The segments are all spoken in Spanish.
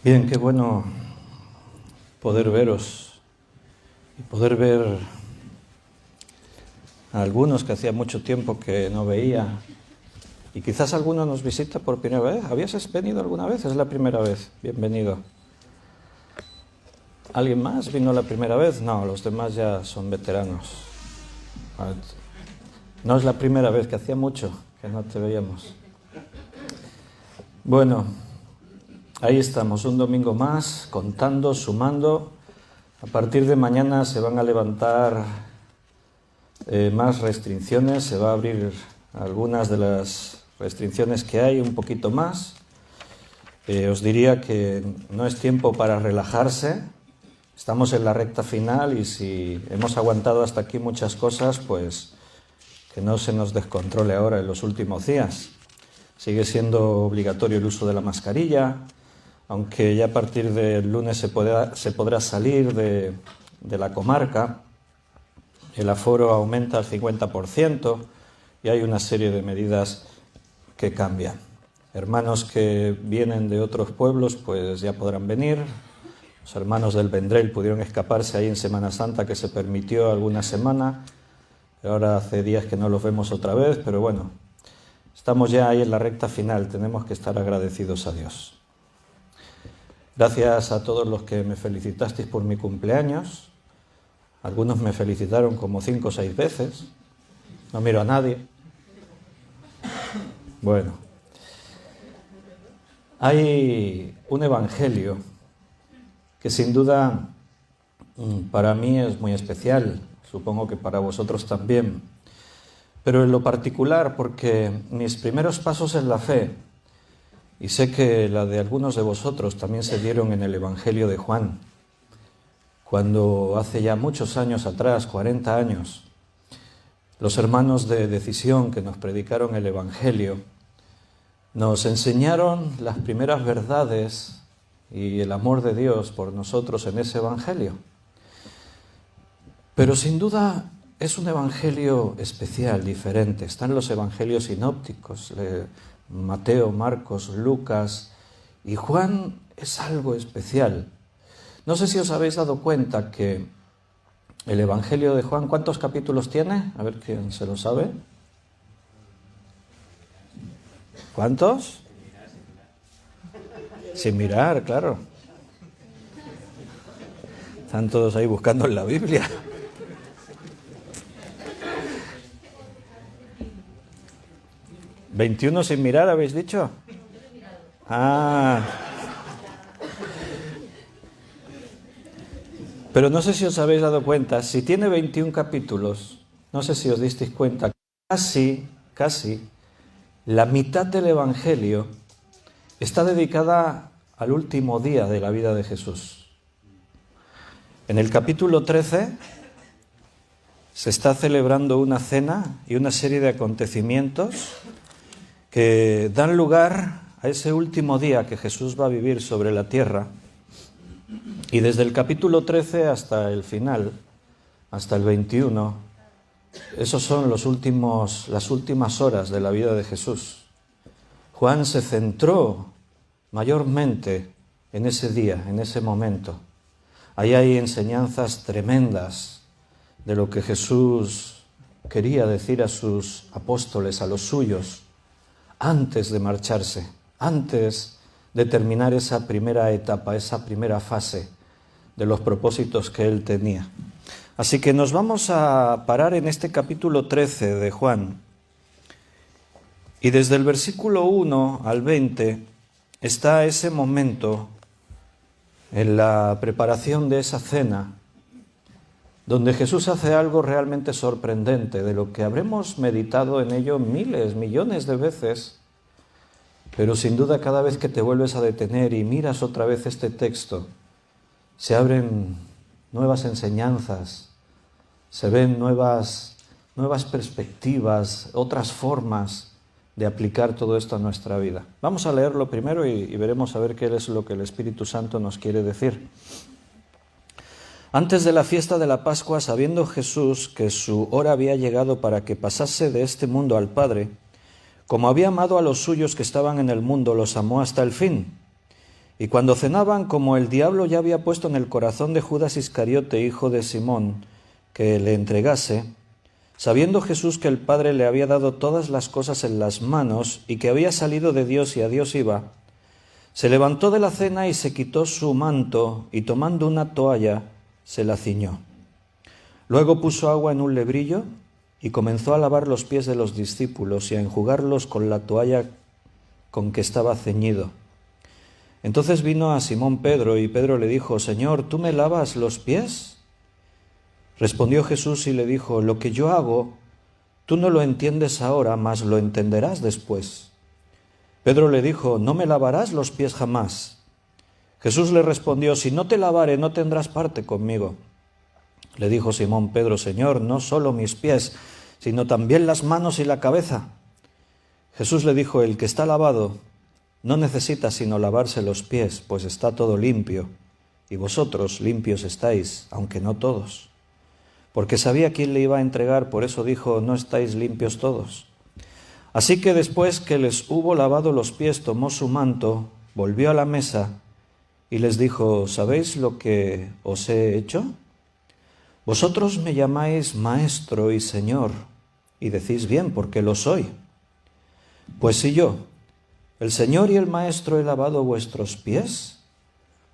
Bien, qué bueno poder veros y poder ver a algunos que hacía mucho tiempo que no veía, y quizás alguno nos visita por primera vez. ¿Habías venido alguna vez? Es la primera vez. Bienvenido. ¿Alguien más vino la primera vez? No, los demás ya son veteranos. No es la primera vez, que hacía mucho que no te veíamos. Bueno, ahí estamos, un domingo más, contando, sumando. A partir de mañana se van a levantar más restricciones, se va a abrir algunas de las restricciones que hay, un poquito más. Os diría que no es tiempo para relajarse, estamos en la recta final y si hemos aguantado hasta aquí muchas cosas, pues que no se nos descontrole ahora en los últimos días. Sigue siendo obligatorio el uso de la mascarilla, aunque ya a partir del lunes se podrá salir de la comarca. El aforo aumenta al 50% y hay una serie de medidas que cambian. Hermanos que vienen de otros pueblos pues ya podrán venir. Los hermanos del Vendrell pudieron escaparse ahí en Semana Santa, que se permitió alguna semana. Ahora hace días que no los vemos otra vez, pero bueno, estamos ya ahí en la recta final, tenemos que estar agradecidos a Dios. Gracias a todos los que me felicitasteis por mi cumpleaños. Algunos me felicitaron como 5 o 6 veces. No miro a nadie. Bueno, hay un evangelio que sin duda para mí es muy especial, supongo que para vosotros también, pero en lo particular porque mis primeros pasos en la fe, y sé que la de algunos de vosotros también se dieron en el Evangelio de Juan, cuando hace ya muchos años atrás, 40 años, los hermanos de Decisión que nos predicaron el Evangelio nos enseñaron las primeras verdades y el amor de Dios por nosotros en ese Evangelio. Pero sin duda es un Evangelio especial, diferente. Están los Evangelios sinópticos, Mateo, Marcos, Lucas, y Juan es algo especial. No sé si os habéis dado cuenta que el Evangelio de Juan, ¿cuántos capítulos tiene? A ver quién se lo sabe. ¿Cuántos? Sin mirar, claro. Están todos ahí buscando en la Biblia. ¿21 sin mirar, habéis dicho? Pero no sé si os habéis dado cuenta, si tiene 21 capítulos, no sé si os disteis cuenta, casi la mitad del Evangelio está dedicada al último día de la vida de Jesús. En el capítulo 13 se está celebrando una cena y una serie de acontecimientos que dan lugar a ese último día que Jesús va a vivir sobre la tierra. Y desde el capítulo 13 hasta el final, hasta el 21, esos son las últimas horas de la vida de Jesús. Juan se centró mayormente en ese día, en ese momento. Ahí hay enseñanzas tremendas de lo que Jesús quería decir a sus apóstoles, a los suyos, antes de marcharse, antes de terminar esa primera etapa, esa primera fase de los propósitos que él tenía. Así que nos vamos a parar en este capítulo 13 de Juan. Y desde el versículo 1 al 20 está ese momento en la preparación de esa cena, donde Jesús hace algo realmente sorprendente, de lo que habremos meditado en ello miles, millones de veces, pero sin duda cada vez que te vuelves a detener y miras otra vez este texto, se abren nuevas enseñanzas, se ven nuevas perspectivas, otras formas de aplicar todo esto a nuestra vida. Vamos a leerlo primero y veremos a ver qué es lo que el Espíritu Santo nos quiere decir. Antes de la fiesta de la Pascua, sabiendo Jesús que su hora había llegado para que pasase de este mundo al Padre, como había amado a los suyos que estaban en el mundo, los amó hasta el fin. Y cuando cenaban, como el diablo ya había puesto en el corazón de Judas Iscariote, hijo de Simón, que le entregase, sabiendo Jesús que el Padre le había dado todas las cosas en las manos y que había salido de Dios y a Dios iba, se levantó de la cena y se quitó su manto y tomando una toalla se la ciñó. Luego puso agua en un lebrillo y comenzó a lavar los pies de los discípulos y a enjugarlos con la toalla con que estaba ceñido. Entonces vino a Simón Pedro y Pedro le dijo: Señor, ¿tú me lavas los pies? Respondió Jesús y le dijo: lo que yo hago, tú no lo entiendes ahora, mas lo entenderás después. Pedro le dijo: no me lavarás los pies jamás. Jesús le respondió: si no te lavare, no tendrás parte conmigo. Le dijo Simón Pedro: Señor, no solo mis pies, sino también las manos y la cabeza. Jesús le dijo: el que está lavado no necesita sino lavarse los pies, pues está todo limpio, y vosotros limpios estáis, aunque no todos. Porque sabía quién le iba a entregar, por eso dijo: no estáis limpios todos. Así que después que les hubo lavado los pies, tomó su manto, volvió a la mesa y les dijo: ¿sabéis lo que os he hecho? Vosotros me llamáis Maestro y Señor, y decís bien, porque lo soy. Pues si yo, el Señor y el Maestro, he lavado vuestros pies,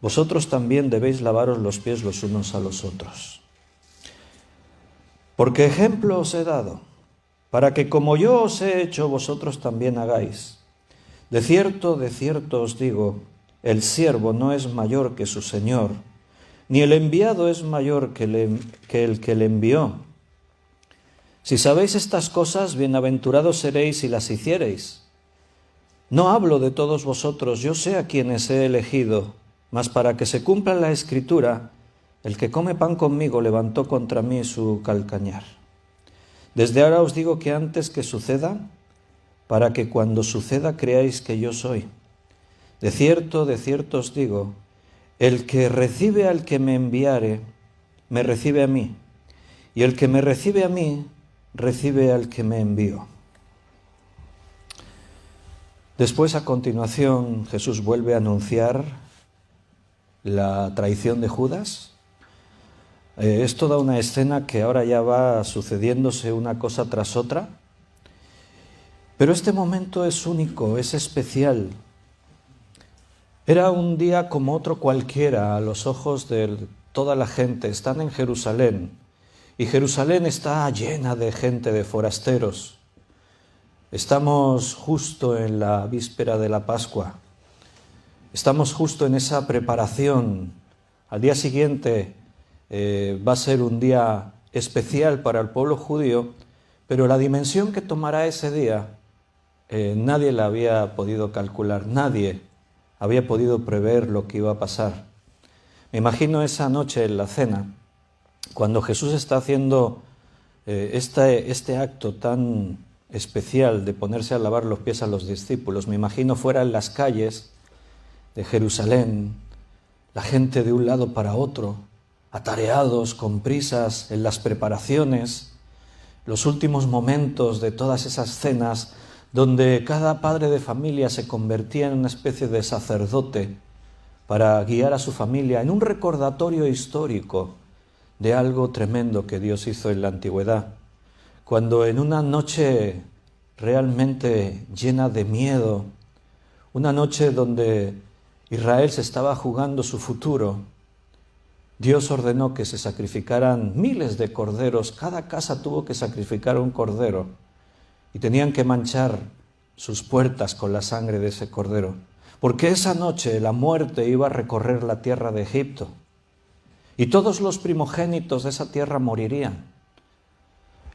vosotros también debéis lavaros los pies los unos a los otros. Porque ejemplo os he dado, para que como yo os he hecho, vosotros también hagáis. De cierto os digo, el siervo no es mayor que su Señor, ni el enviado es mayor que el que le envió. Si sabéis estas cosas, bienaventurados seréis si las hiciereis. No hablo de todos vosotros, yo sé a quienes he elegido, mas para que se cumpla la Escritura, el que come pan conmigo levantó contra mí su calcañar. Desde ahora os digo que antes que suceda, para que cuando suceda creáis que yo soy. De cierto os digo, el que recibe al que me enviare, me recibe a mí, y el que me recibe a mí, recibe al que me envió. Después, a continuación, Jesús vuelve a anunciar la traición de Judas. Es toda una escena que ahora ya va sucediéndose una cosa tras otra, pero este momento es único, es especial. Era un día como otro cualquiera a los ojos de toda la gente. Están en Jerusalén y Jerusalén está llena de gente, de forasteros. Estamos justo en la víspera de la Pascua. Estamos justo en esa preparación. Al día siguiente va a ser un día especial para el pueblo judío, pero la dimensión que tomará ese día nadie la había podido calcular, nadie había podido prever lo que iba a pasar. Me imagino esa noche en la cena, cuando Jesús está haciendo este acto tan especial de ponerse a lavar los pies a los discípulos. Me imagino fuera en las calles de Jerusalén, la gente de un lado para otro, atareados, con prisas en las preparaciones, los últimos momentos de todas esas cenas donde cada padre de familia se convertía en una especie de sacerdote para guiar a su familia en un recordatorio histórico de algo tremendo que Dios hizo en la antigüedad. Cuando en una noche realmente llena de miedo, una noche donde Israel se estaba jugando su futuro, Dios ordenó que se sacrificaran miles de corderos. Cada casa tuvo que sacrificar un cordero y tenían que manchar sus puertas con la sangre de ese cordero, porque esa noche la muerte iba a recorrer la tierra de Egipto y todos los primogénitos de esa tierra morirían.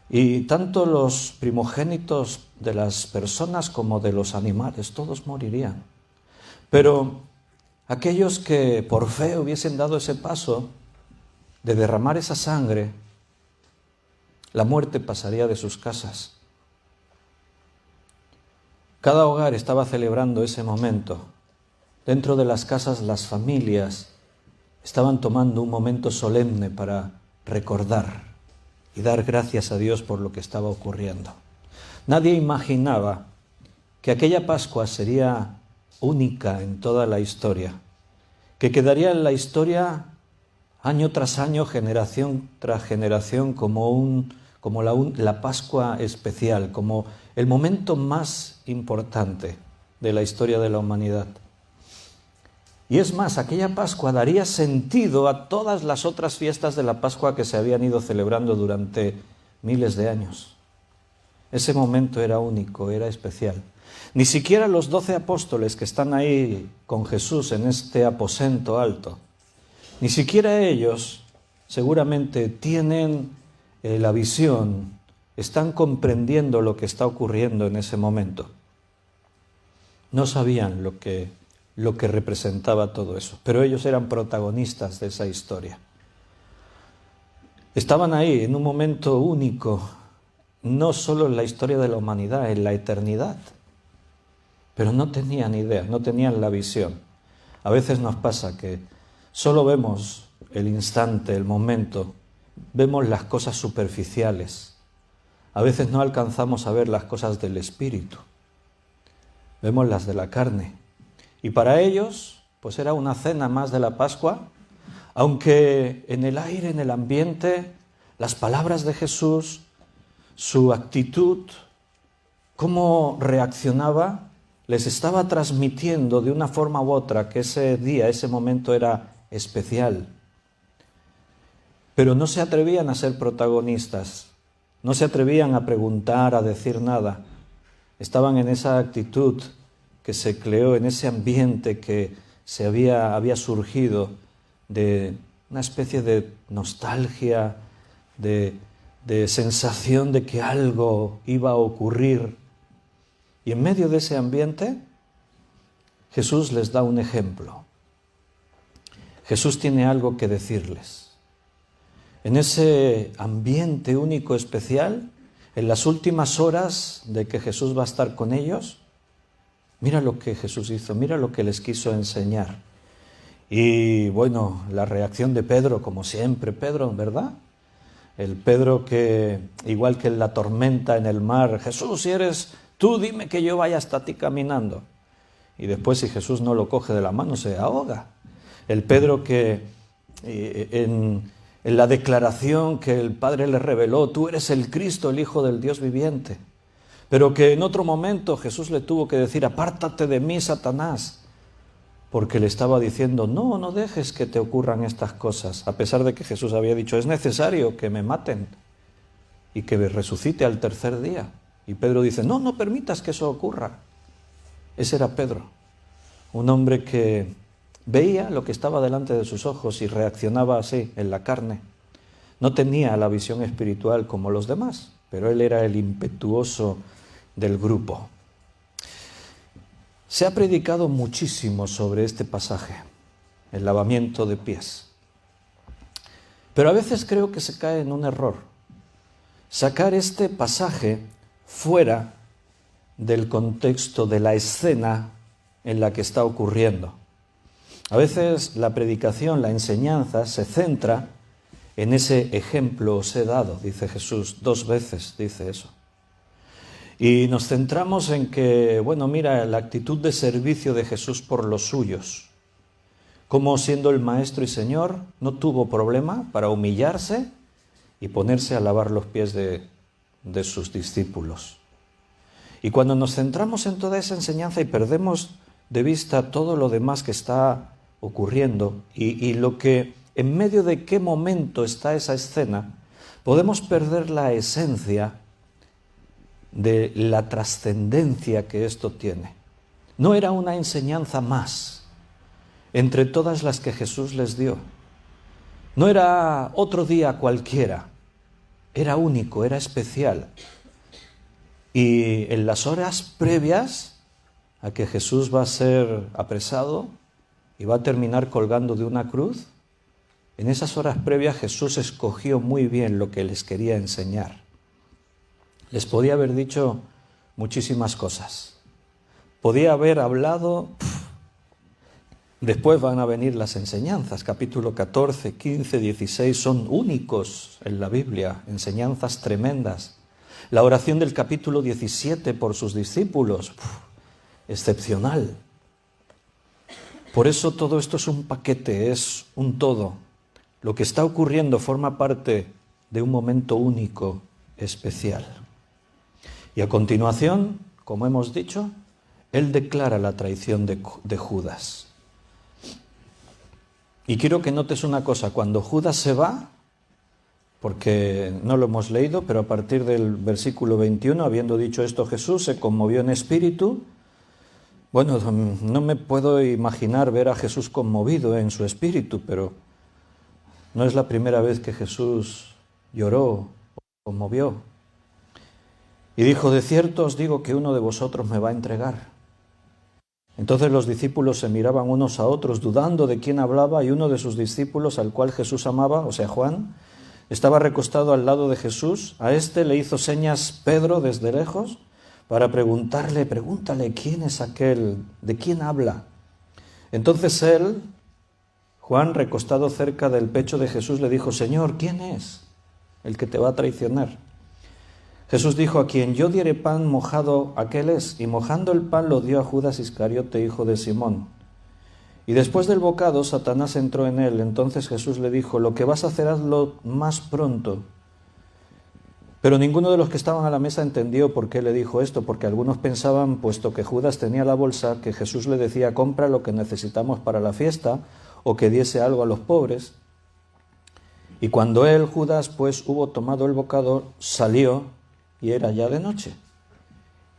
Y tanto los primogénitos de las personas como de los animales, todos morirían. Pero aquellos que por fe hubiesen dado ese paso de derramar esa sangre, la muerte pasaría de sus casas. Cada hogar estaba celebrando ese momento. Dentro de las casas, las familias estaban tomando un momento solemne para recordar y dar gracias a Dios por lo que estaba ocurriendo. Nadie imaginaba que aquella Pascua sería única en toda la historia. que quedaría en la historia año tras año, generación tras generación, como la Pascua especial, como el momento más importante de la historia de la humanidad. Y es más, aquella Pascua daría sentido a todas las otras fiestas de la Pascua que se habían ido celebrando durante miles de años. Ese momento era único, era especial. Ni siquiera los 12 apóstoles que están ahí con Jesús en este aposento alto, ni siquiera ellos seguramente tienen la visión, están comprendiendo lo que está ocurriendo en ese momento. No sabían lo que representaba todo eso, pero ellos eran protagonistas de esa historia. Estaban ahí en un momento único, no solo en la historia de la humanidad, en la eternidad. Pero no tenían idea, no tenían la visión. A veces nos pasa que solo vemos el instante, el momento, vemos las cosas superficiales. A veces no alcanzamos a ver las cosas del espíritu. Vemos las de la carne. Y para ellos, pues era una cena más de la Pascua, aunque en el aire, en el ambiente, las palabras de Jesús, su actitud, cómo reaccionaba, les estaba transmitiendo de una forma u otra que ese día, ese momento era especial. Pero no se atrevían a ser protagonistas, no se atrevían a preguntar, a decir nada. Estaban en esa actitud que se creó, en ese ambiente que había surgido de una especie de nostalgia, de sensación de que algo iba a ocurrir. Y en medio de ese ambiente, Jesús les da un ejemplo. Jesús tiene algo que decirles. En ese ambiente único, especial, en las últimas horas de que Jesús va a estar con ellos, mira lo que Jesús hizo, mira lo que les quiso enseñar. Y bueno, la reacción de Pedro, como siempre, Pedro, ¿verdad? El Pedro que, igual que en la tormenta en el mar, Jesús, si eres tú, dime que yo vaya hasta ti caminando. Y después, si Jesús no lo coge de la mano, se ahoga. El Pedro que en la declaración que el Padre le reveló, tú eres el Cristo, el Hijo del Dios viviente. Pero que en otro momento Jesús le tuvo que decir, apártate de mí, Satanás. Porque le estaba diciendo, no dejes que te ocurran estas cosas. A pesar de que Jesús había dicho, es necesario que me maten y que me resucite al tercer día. Y Pedro dice, no permitas que eso ocurra. Ese era Pedro, un hombre que veía lo que estaba delante de sus ojos y reaccionaba así, en la carne. No tenía la visión espiritual como los demás, pero él era el impetuoso del grupo. Se ha predicado muchísimo sobre este pasaje, el lavamiento de pies. Pero a veces creo que se cae en un error. Sacar este pasaje fuera del contexto de la escena en la que está ocurriendo. A veces la predicación, la enseñanza, se centra en ese ejemplo os he dado, dice Jesús, 2 veces dice eso. Y nos centramos en que, bueno, mira, la actitud de servicio de Jesús por los suyos. Como siendo el Maestro y Señor, no tuvo problema para humillarse y ponerse a lavar los pies de sus discípulos. Y cuando nos centramos en toda esa enseñanza y perdemos de vista todo lo demás que está ocurriendo y lo que, en medio de qué momento está esa escena, podemos perder la esencia de la trascendencia que esto tiene. No era una enseñanza más entre todas las que Jesús les dio. No era otro día cualquiera, era único, era especial. Y en las horas previas a que Jesús va a ser apresado y va a terminar colgando de una cruz, en esas horas previas Jesús escogió muy bien lo que les quería enseñar. Les podía haber dicho muchísimas cosas. Podía haber hablado. Después van a venir las enseñanzas. Capítulo 14, 15, 16 son únicos en la Biblia. Enseñanzas tremendas. La oración del capítulo 17 por sus discípulos. Excepcional. Por eso todo esto es un paquete, es un todo. Lo que está ocurriendo forma parte de un momento único, especial. Y a continuación, como hemos dicho, él declara la traición de Judas. Y quiero que notes una cosa, cuando Judas se va, porque no lo hemos leído, pero a partir del versículo 21, habiendo dicho esto Jesús, se conmovió en espíritu. Bueno, no me puedo imaginar ver a Jesús conmovido en su espíritu, pero no es la primera vez que Jesús lloró o conmovió. Y dijo, de cierto os digo que uno de vosotros me va a entregar. Entonces los discípulos se miraban unos a otros, dudando de quién hablaba, y uno de sus discípulos, al cual Jesús amaba, o sea, Juan, estaba recostado al lado de Jesús. A este le hizo señas Pedro desde lejos para pregúntale, ¿quién es aquel? ¿De quién habla? Entonces él, Juan, recostado cerca del pecho de Jesús, le dijo, Señor, ¿quién es el que te va a traicionar? Jesús dijo, a quien yo diere pan mojado, aquel es, y mojando el pan lo dio a Judas Iscariote, hijo de Simón. Y después del bocado, Satanás entró en él. Entonces Jesús le dijo, lo que vas a hacer, hazlo más pronto. Pero ninguno de los que estaban a la mesa entendió por qué le dijo esto, porque algunos pensaban, puesto que Judas tenía la bolsa, que Jesús le decía, compra lo que necesitamos para la fiesta, o que diese algo a los pobres. Y cuando él, Judas, pues hubo tomado el bocado, salió, y era ya de noche.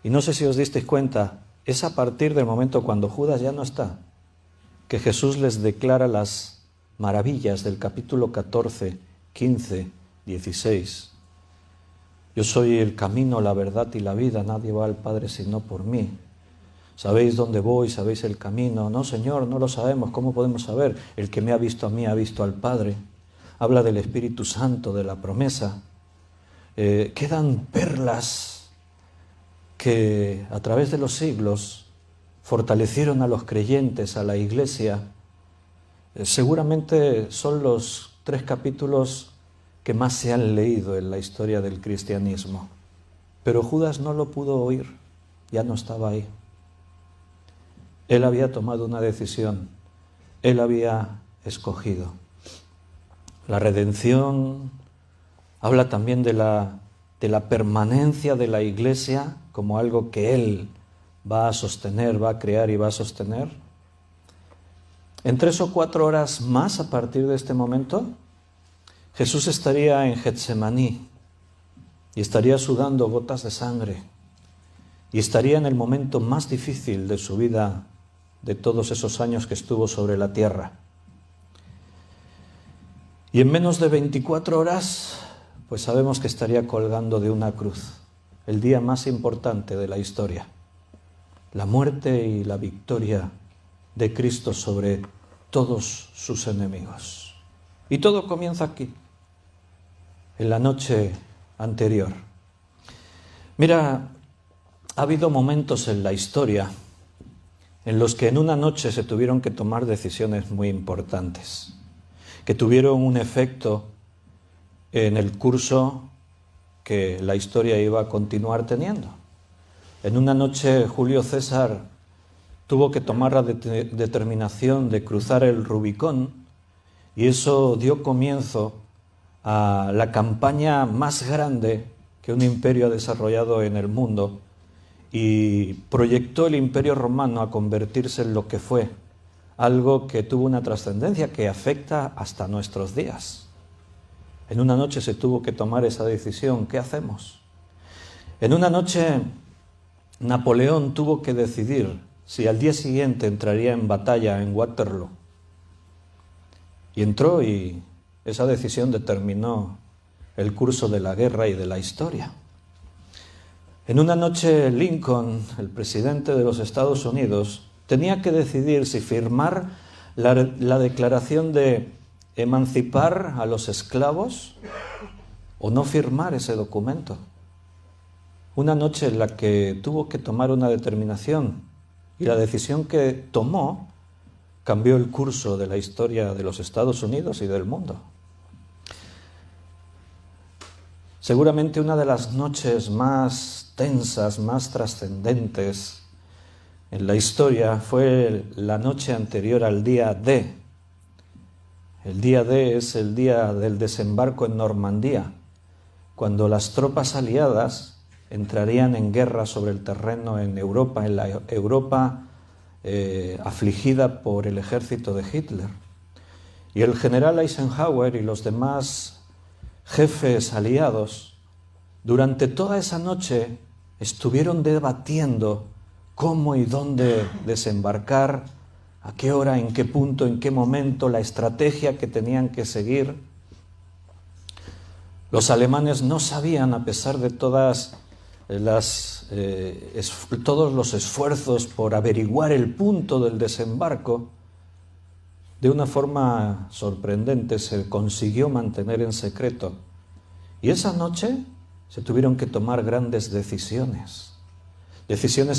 Y no sé si os disteis cuenta, es a partir del momento cuando Judas ya no está, que Jesús les declara las maravillas del capítulo 14, 15, 16. Yo soy el camino, la verdad y la vida, nadie va al Padre sino por mí. ¿Sabéis dónde voy? ¿Sabéis el camino? No, Señor, no lo sabemos. ¿Cómo podemos saber? El que me ha visto a mí ha visto al Padre. Habla del Espíritu Santo, de la promesa. Quedan perlas que a través de los siglos fortalecieron a los creyentes, a la iglesia. Seguramente son los 3 capítulos que más se han leído en la historia del cristianismo. Pero Judas no lo pudo oír, ya no estaba ahí. Él había tomado una decisión, él había escogido. La redención habla también de la permanencia de la iglesia como algo que él va a sostener, va a crear y va a sostener. En 3 o 4 horas más a partir de este momento, Jesús estaría en Getsemaní y estaría sudando gotas de sangre y estaría en el momento más difícil de su vida, de todos esos años que estuvo sobre la tierra. Y en menos de 24 horas, pues sabemos que estaría colgando de una cruz, el día más importante de la historia, la muerte y la victoria de Cristo sobre todos sus enemigos. Y todo comienza aquí, en la noche anterior. Mira, ha habido momentos en la historia en los que en una noche se tuvieron que tomar decisiones muy importantes, que tuvieron un efecto en el curso que la historia iba a continuar teniendo. En una noche Julio César tuvo que tomar la determinación de cruzar el Rubicón y eso dio comienzo a la campaña más grande que un imperio ha desarrollado en el mundo y proyectó el Imperio Romano a convertirse en lo que fue, algo que tuvo una trascendencia que afecta hasta nuestros días. En una noche se tuvo que tomar esa decisión. ¿Qué hacemos? En una noche Napoleón tuvo que decidir si al día siguiente entraría en batalla en Waterloo. Y entró y esa decisión determinó el curso de la guerra y de la historia. En una noche Lincoln, el presidente de los Estados Unidos, tenía que decidir si firmar la declaración de emancipar a los esclavos o no firmar ese documento. Una noche en la que tuvo que tomar una determinación y la decisión que tomó cambió el curso de la historia de los Estados Unidos y del mundo. Seguramente una de las noches más tensas, más trascendentes en la historia fue la noche anterior al día D. El día D es el día del desembarco en Normandía, cuando las tropas aliadas entrarían en guerra sobre el terreno en la Europa afligida por el ejército de Hitler. Y el general Eisenhower y los demás jefes aliados durante toda esa noche estuvieron debatiendo cómo y dónde desembarcar, a qué hora, en qué punto, en qué momento, la estrategia que tenían que seguir. Los alemanes no sabían, a pesar de todos los esfuerzos por averiguar el punto del desembarco, de una forma sorprendente se consiguió mantener en secreto. Y esa noche se tuvieron que tomar grandes decisiones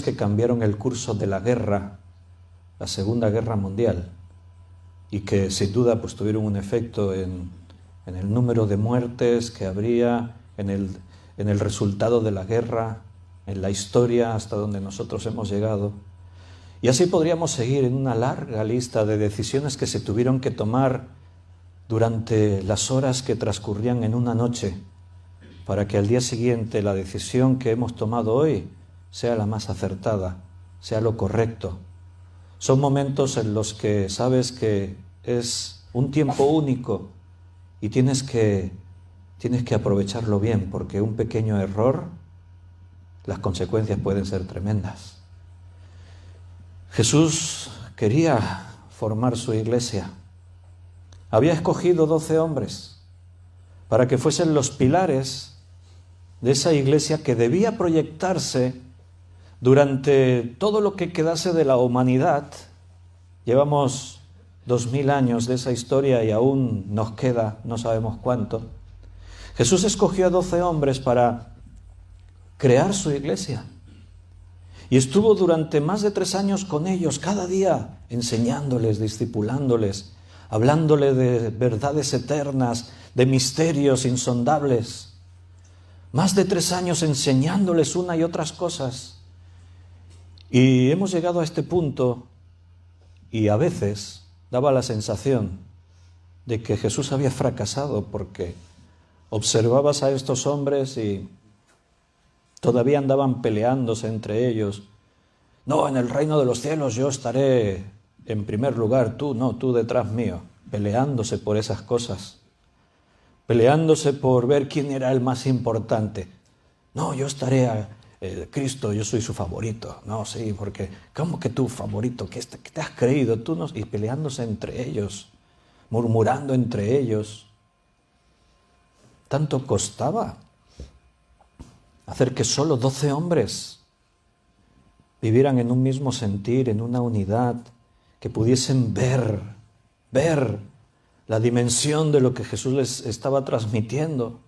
que cambiaron el curso de la guerra, la Segunda Guerra Mundial, y que sin duda pues tuvieron un efecto en el número de muertes que habría, en el resultado de la guerra, en la historia hasta donde nosotros hemos llegado. Y así podríamos seguir en una larga lista de decisiones que se tuvieron que tomar durante las horas que transcurrían en una noche, para que al día siguiente la decisión que hemos tomado hoy sea la más acertada, sea lo correcto. Son momentos en los que sabes que es un tiempo único y tienes que aprovecharlo bien, porque un pequeño error, las consecuencias pueden ser tremendas. Jesús quería formar su iglesia. Había escogido 12 hombres para que fuesen los pilares de esa iglesia que debía proyectarse durante todo lo que quedase de la humanidad. Llevamos 2000 años de esa historia y aún nos queda no sabemos cuánto. Jesús escogió a 12 hombres para crear su iglesia. Y estuvo durante más de 3 años con ellos, cada día, enseñándoles, discipulándoles, hablándole de verdades eternas, de misterios insondables. Más de 3 años enseñándoles una y otras cosas. Y hemos llegado a este punto y a veces daba la sensación de que Jesús había fracasado, porque observabas a estos hombres y todavía andaban peleándose entre ellos. No, en el reino de los cielos yo estaré en primer lugar, tú no, tú detrás mío, peleándose por esas cosas, peleándose por ver quién era el más importante. No, yo estaré a Cristo, yo soy su favorito. No, sí, porque ¿cómo que tú favorito? ¿Qué te has creído? Tú no, y peleándose entre ellos, murmurando entre ellos. Tanto costaba hacer que solo 12 hombres vivieran en un mismo sentir, en una unidad, que pudiesen ver la dimensión de lo que Jesús les estaba transmitiendo.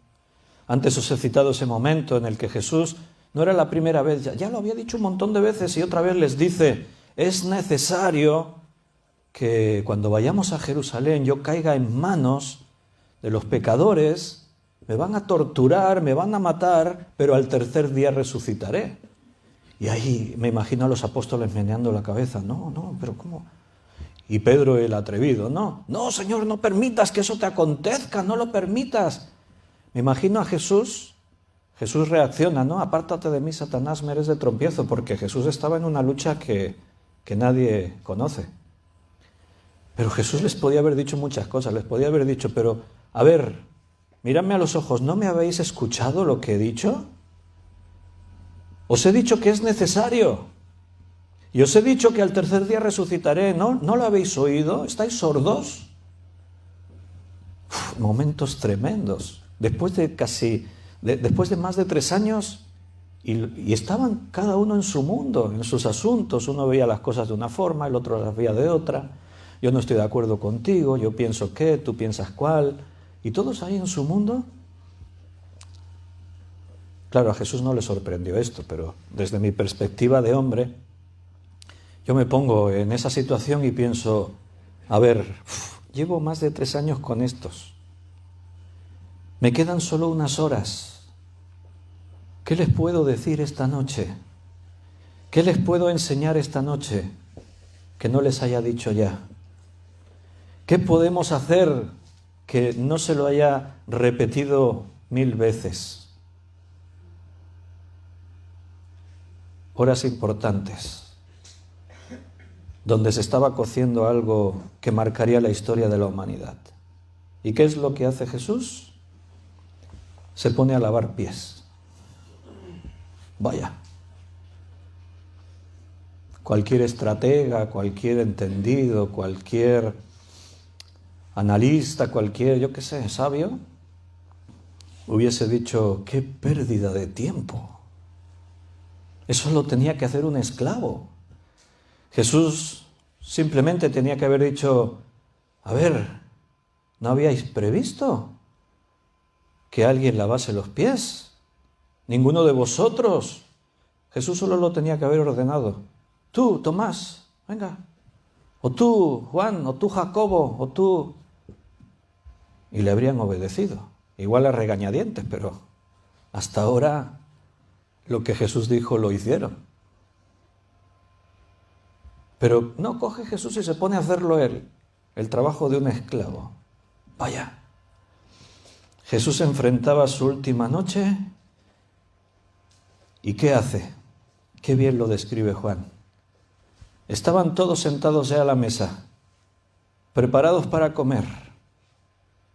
Antes os he citado ese momento en el que Jesús no era la primera vez, ya lo había dicho un montón de veces, y otra vez les dice: es necesario que cuando vayamos a Jerusalén yo caiga en manos de los pecadores. Me van a torturar, me van a matar, pero al tercer día resucitaré. Y ahí me imagino a los apóstoles meneando la cabeza. No, pero ¿cómo? Y Pedro, el atrevido: no, Señor, no permitas que eso te acontezca, no lo permitas. Me imagino a Jesús reacciona: no, apártate de mí, Satanás, me eres de tropiezo, porque Jesús estaba en una lucha que nadie conoce. Pero Jesús les podía haber dicho muchas cosas, les podía haber dicho: pero, a ver, miradme a los ojos, ¿no me habéis escuchado lo que he dicho? Os he dicho que es necesario. Y os he dicho que al tercer día resucitaré. ¿No lo habéis oído? ¿Estáis sordos? Momentos tremendos. Después de más de 3 años, y estaban cada uno en su mundo, en sus asuntos. Uno veía las cosas de una forma, el otro las veía de otra. Yo no estoy de acuerdo contigo, yo pienso que, tú piensas cuál. Y todos ahí en su mundo. Claro, a Jesús no le sorprendió esto, pero desde mi perspectiva de hombre, yo me pongo en esa situación y pienso: a ver, llevo más de 3 años con estos. Me quedan solo unas horas. ¿Qué les puedo decir esta noche? ¿Qué les puedo enseñar esta noche que no les haya dicho ya? ¿Qué podemos hacer que no se lo haya repetido 1000 veces? Horas importantes, donde se estaba cociendo algo que marcaría la historia de la humanidad. ¿Y qué es lo que hace Jesús? Se pone a lavar pies. Vaya. Cualquier estratega, cualquier entendido, cualquier analista, cualquier, yo qué sé, sabio, hubiese dicho, qué pérdida de tiempo. Eso lo tenía que hacer un esclavo. Jesús simplemente tenía que haber dicho, a ver, ¿no habíais previsto que alguien lavase los pies? Ninguno de vosotros. Jesús solo lo tenía que haber ordenado. Tú, Tomás, venga. O tú, Juan, o tú, Jacobo, o tú. Y le habrían obedecido. Igual a regañadientes, pero hasta ahora lo que Jesús dijo lo hicieron. Pero no, coge Jesús y se pone a hacerlo él, el trabajo de un esclavo. Vaya. Jesús se enfrentaba a su última noche. ¿Y qué hace? Qué bien lo describe Juan. Estaban todos sentados ya a la mesa, preparados para comer,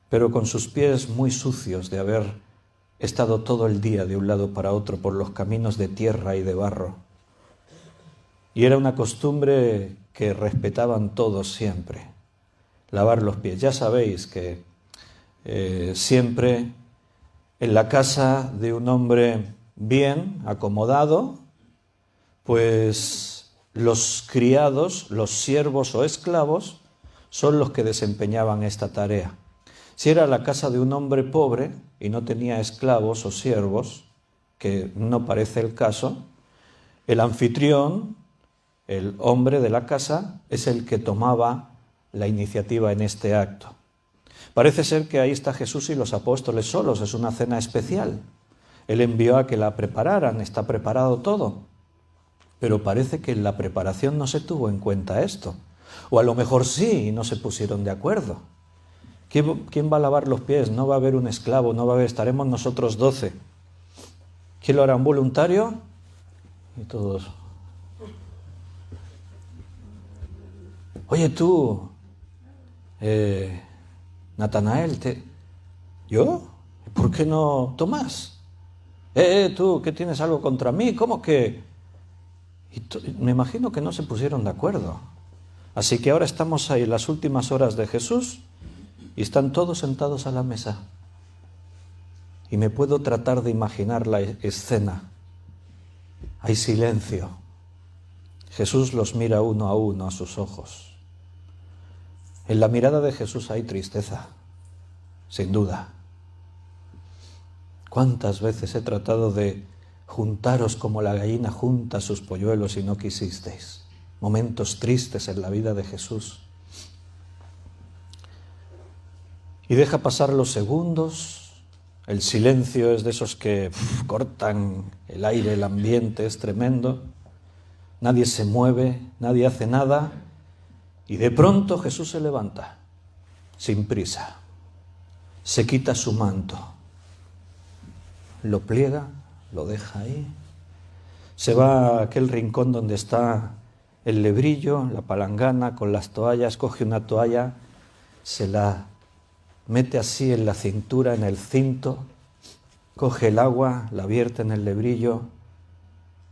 pero con sus pies muy sucios de haber estado todo el día de un lado para otro por los caminos de tierra y de barro. Y era una costumbre que respetaban todos siempre, lavar los pies. Ya sabéis que siempre en la casa de un hombre bien acomodado, pues los criados, los siervos o esclavos, son los que desempeñaban esta tarea. Si era la casa de un hombre pobre y no tenía esclavos o siervos, que no parece el caso, el anfitrión, el hombre de la casa, es el que tomaba la iniciativa en este acto. Parece ser que ahí está Jesús y los apóstoles solos, es una cena especial. Él envió a que la prepararan, está preparado todo. Pero parece que en la preparación no se tuvo en cuenta esto. O a lo mejor sí, y no se pusieron de acuerdo. ¿Quién va a lavar los pies? No va a haber un esclavo, no va a haber, estaremos nosotros 12. ¿Quién lo hará? ¿Un voluntario? Y todos. Oye tú, Natanael, ¿yo? ¿Por qué no Tomás? Tú, ¿qué tienes algo contra mí? ¿Cómo que? Me imagino que no se pusieron de acuerdo. Así que ahora estamos ahí en las últimas horas de Jesús y están todos sentados a la mesa. Y me puedo tratar de imaginar la escena. Hay silencio. Jesús los mira uno a uno a sus ojos. En la mirada de Jesús hay tristeza, sin duda. ¿Cuántas veces he tratado de juntaros como la gallina junta sus polluelos y no quisisteis? Momentos tristes en la vida de Jesús. Y deja pasar los segundos. El silencio es de esos que cortan el aire, el ambiente es tremendo. Nadie se mueve, nadie hace nada. Y de pronto Jesús se levanta, sin prisa. Se quita su manto. Lo pliega, lo deja ahí. Se va a aquel rincón donde está el lebrillo, la palangana, con las toallas. Coge una toalla, se la mete así en la cintura, en el cinto. Coge el agua, la vierte en el lebrillo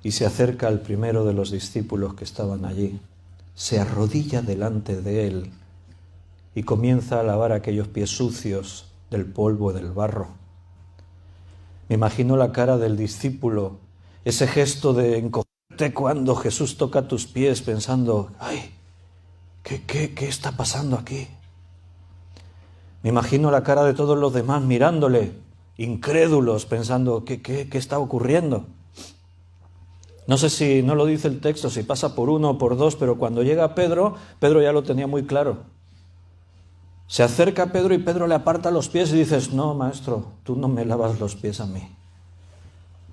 y se acerca al primero de los discípulos que estaban allí. Se arrodilla delante de él y comienza a lavar aquellos pies sucios del polvo y del barro. Me imagino la cara del discípulo, ese gesto de encogerte cuando Jesús toca tus pies pensando, ¡ay! ¿Qué está pasando aquí? Me imagino la cara de todos los demás mirándole, incrédulos, pensando, ¿qué está ocurriendo? No sé si no lo dice el texto, si pasa por uno o por dos, pero cuando llega Pedro, Pedro ya lo tenía muy claro. Se acerca a Pedro y Pedro le aparta los pies y dices, no, maestro, tú no me lavas los pies a mí.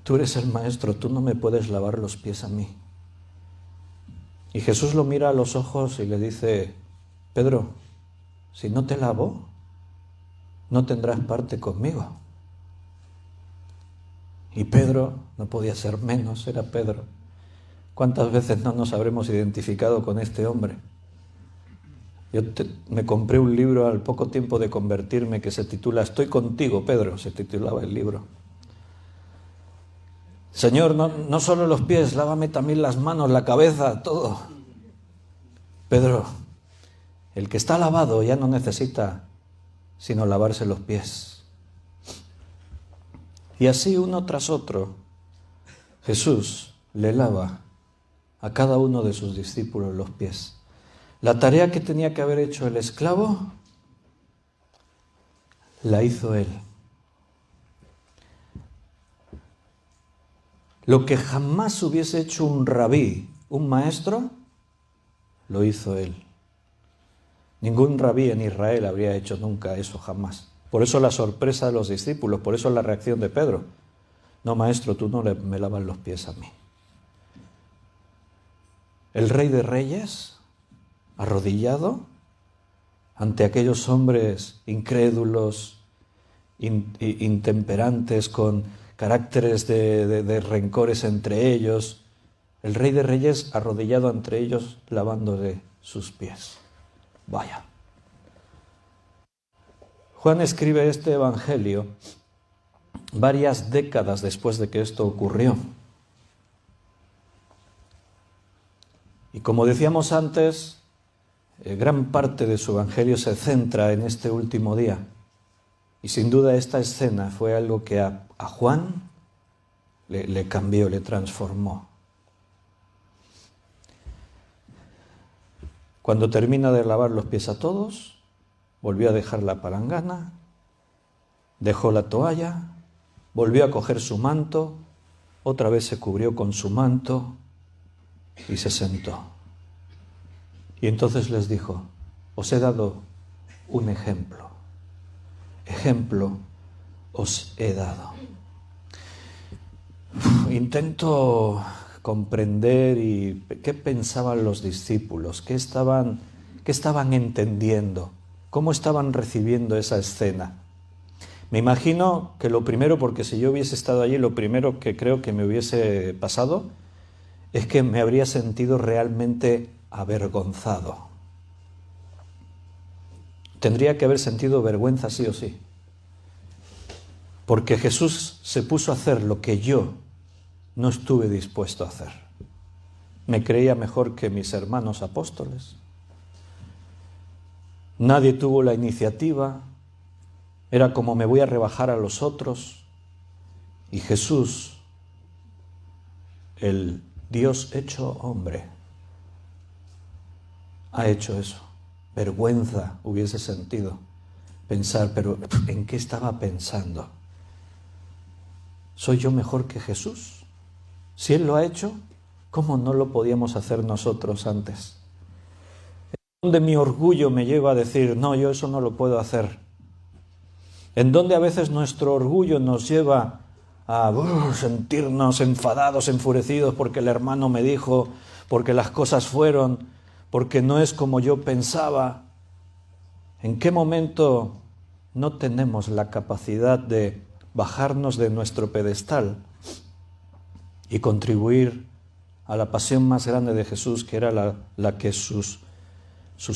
Tú eres el maestro, tú no me puedes lavar los pies a mí. Y Jesús lo mira a los ojos y le dice: Pedro, si no te lavo, no tendrás parte conmigo. Y Pedro no podía ser menos, era Pedro. ¿Cuántas veces no nos habremos identificado con este hombre? Me compré un libro al poco tiempo de convertirme que se titula Estoy contigo, Pedro, se titulaba el libro. Señor, no solo los pies, lávame también las manos, la cabeza, todo. Pedro, el que está lavado ya no necesita sino lavarse los pies. Y así uno tras otro, Jesús le lava a cada uno de sus discípulos los pies. La tarea que tenía que haber hecho el esclavo, la hizo él. Lo que jamás hubiese hecho un rabí, un maestro, lo hizo él. Ningún rabí en Israel habría hecho nunca eso, jamás. Por eso la sorpresa de los discípulos, por eso la reacción de Pedro. No, maestro, tú no me lavas los pies a mí. El Rey de Reyes, arrodillado ante aquellos hombres incrédulos, intemperantes, con caracteres de rencores entre ellos, el Rey de Reyes arrodillado entre ellos, lavándole sus pies. Vaya. Juan escribe este evangelio varias décadas después de que esto ocurrió. Y como decíamos antes, gran parte de su evangelio se centra en este último día. Y sin duda esta escena fue algo que a Juan le cambió, le transformó. Cuando termina de lavar los pies a todos, volvió a dejar la palangana, dejó la toalla, volvió a coger su manto, otra vez se cubrió con su manto y se sentó. Y entonces les dijo: os he dado un ejemplo. Ejemplo os he dado. Intento comprender qué pensaban los discípulos, qué estaban entendiendo, cómo estaban recibiendo esa escena. Me imagino que lo primero, porque si yo hubiese estado allí, lo primero que creo que me hubiese pasado es que me habría sentido realmente avergonzado. Tendría que haber sentido vergüenza sí o sí, porque Jesús se puso a hacer lo que yo no estuve dispuesto a hacer. Me creía mejor que mis hermanos apóstoles. Nadie tuvo la iniciativa. Era como: me voy a rebajar a los otros. Y Jesús, el Dios hecho hombre, ha hecho eso. Vergüenza hubiese sentido pensar, pero ¿en qué estaba pensando? ¿Soy yo mejor que Jesús? Si Él lo ha hecho, ¿cómo no lo podíamos hacer nosotros antes? ¿Dónde mi orgullo me lleva a decir: no, yo eso no lo puedo hacer? ¿En dónde a veces nuestro orgullo nos lleva a sentirnos enfadados, enfurecidos porque el hermano me dijo, porque las cosas fueron, porque no es como yo pensaba? ¿En qué momento no tenemos la capacidad de bajarnos de nuestro pedestal y contribuir a la pasión más grande de Jesús, que era la que sus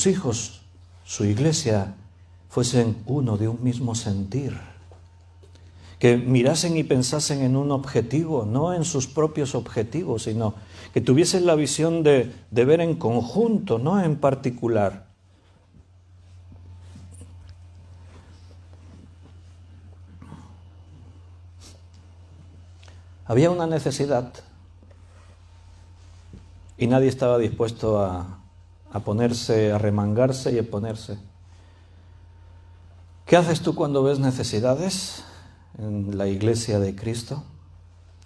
hijos, su iglesia, fuesen uno de un mismo sentir? Que mirasen y pensasen en un objetivo, no en sus propios objetivos, sino que tuviesen la visión de ver en conjunto, no en particular. Había una necesidad y nadie estaba dispuesto a ponerse, a remangarse y a ponerse. ¿Qué haces tú cuando ves necesidades en la iglesia de Cristo?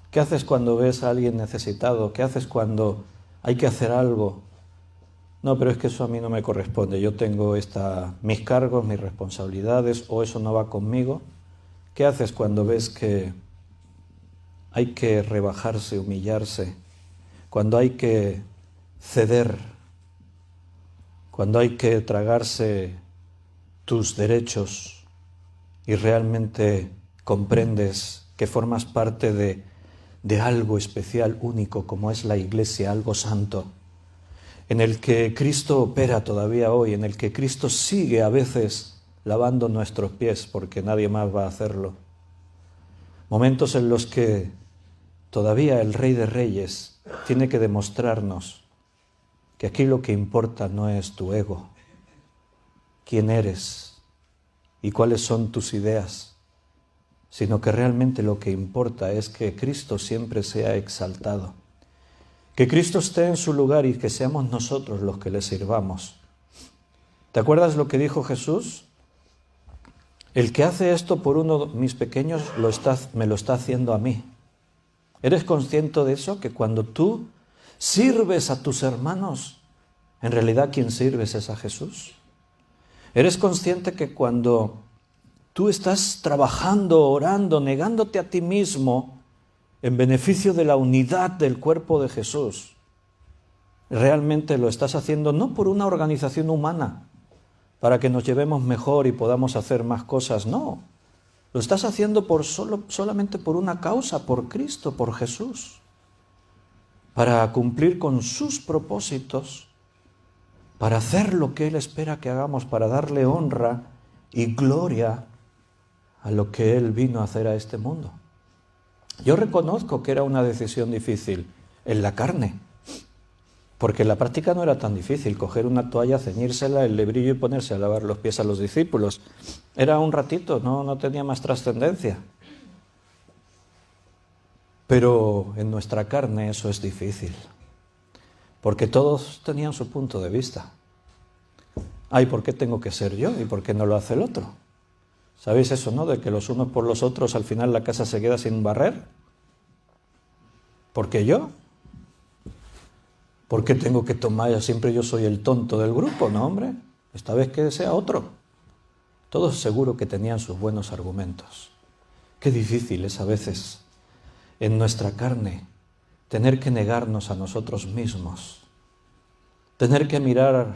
¿Qué haces cuando ves a alguien necesitado? ¿Qué haces cuando hay que hacer algo? No, pero es que eso a mí no me corresponde. Yo tengo mis cargos, mis responsabilidades, o eso no va conmigo. ¿Qué haces cuando ves que hay que rebajarse, humillarse? Cuando hay que ceder, cuando hay que tragarse tus derechos y realmente comprendes que formas parte de algo especial, único, como es la Iglesia, algo santo, en el que Cristo opera todavía hoy, en el que Cristo sigue a veces lavando nuestros pies porque nadie más va a hacerlo. Momentos en los que todavía el Rey de Reyes tiene que demostrarnos que aquí lo que importa no es tu ego, quién eres y cuáles son tus ideas, sino que realmente lo que importa es que Cristo siempre sea exaltado, que Cristo esté en su lugar y que seamos nosotros los que le sirvamos. ¿Te acuerdas lo que dijo Jesús? El que hace esto por uno de mis pequeños me lo está haciendo a mí. ¿Eres consciente de eso? Que cuando tú sirves a tus hermanos, en realidad quien sirves es a Jesús. ¿Eres consciente que cuando tú estás trabajando, orando, negándote a ti mismo en beneficio de la unidad del cuerpo de Jesús, realmente lo estás haciendo no por una organización humana, para que nos llevemos mejor y podamos hacer más cosas? No, lo estás haciendo solamente por una causa, por Cristo, por Jesús, para cumplir con sus propósitos, para hacer lo que Él espera que hagamos, para darle honra y gloria a lo que Él vino a hacer a este mundo. Yo reconozco que era una decisión difícil en la carne, porque en la práctica no era tan difícil coger una toalla, ceñírsela, el lebrillo y ponerse a lavar los pies a los discípulos. Era un ratito, no tenía más trascendencia. Pero en nuestra carne eso es difícil, porque todos tenían su punto de vista. Ay, ¿por qué tengo que ser yo? ¿Y por qué no lo hace el otro? ¿Sabéis eso, no? De que los unos por los otros al final la casa se queda sin barrer. ¿Por qué yo? ¿Por qué tengo que tomar? Siempre yo soy el tonto del grupo, ¿no, hombre? Esta vez que sea otro. Todos seguro que tenían sus buenos argumentos. Qué difícil es a veces en nuestra carne tener que negarnos a nosotros mismos. Tener que mirar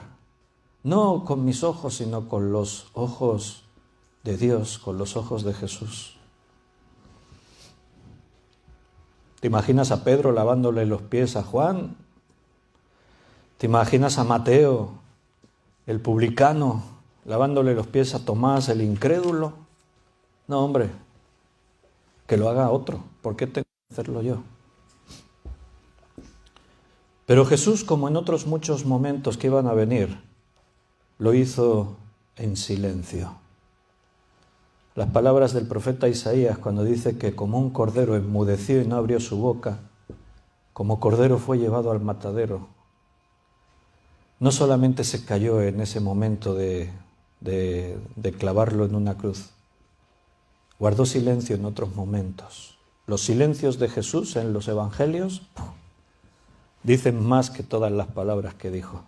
no con mis ojos, sino con los ojos de Dios, con los ojos de Jesús. ¿Te imaginas a Pedro lavándole los pies a Juan? ¿Te imaginas a Mateo, el publicano, lavándole los pies a Tomás, el incrédulo? No, hombre, que lo haga otro. ¿Por qué tengo que hacerlo yo? Pero Jesús, como en otros muchos momentos que iban a venir, lo hizo en silencio. Las palabras del profeta Isaías cuando dice que como un cordero enmudeció y no abrió su boca, como cordero fue llevado al matadero, no solamente se cayó en ese momento de clavarlo en una cruz, guardó silencio en otros momentos. Los silencios de Jesús en los evangelios dicen más que todas las palabras que dijo.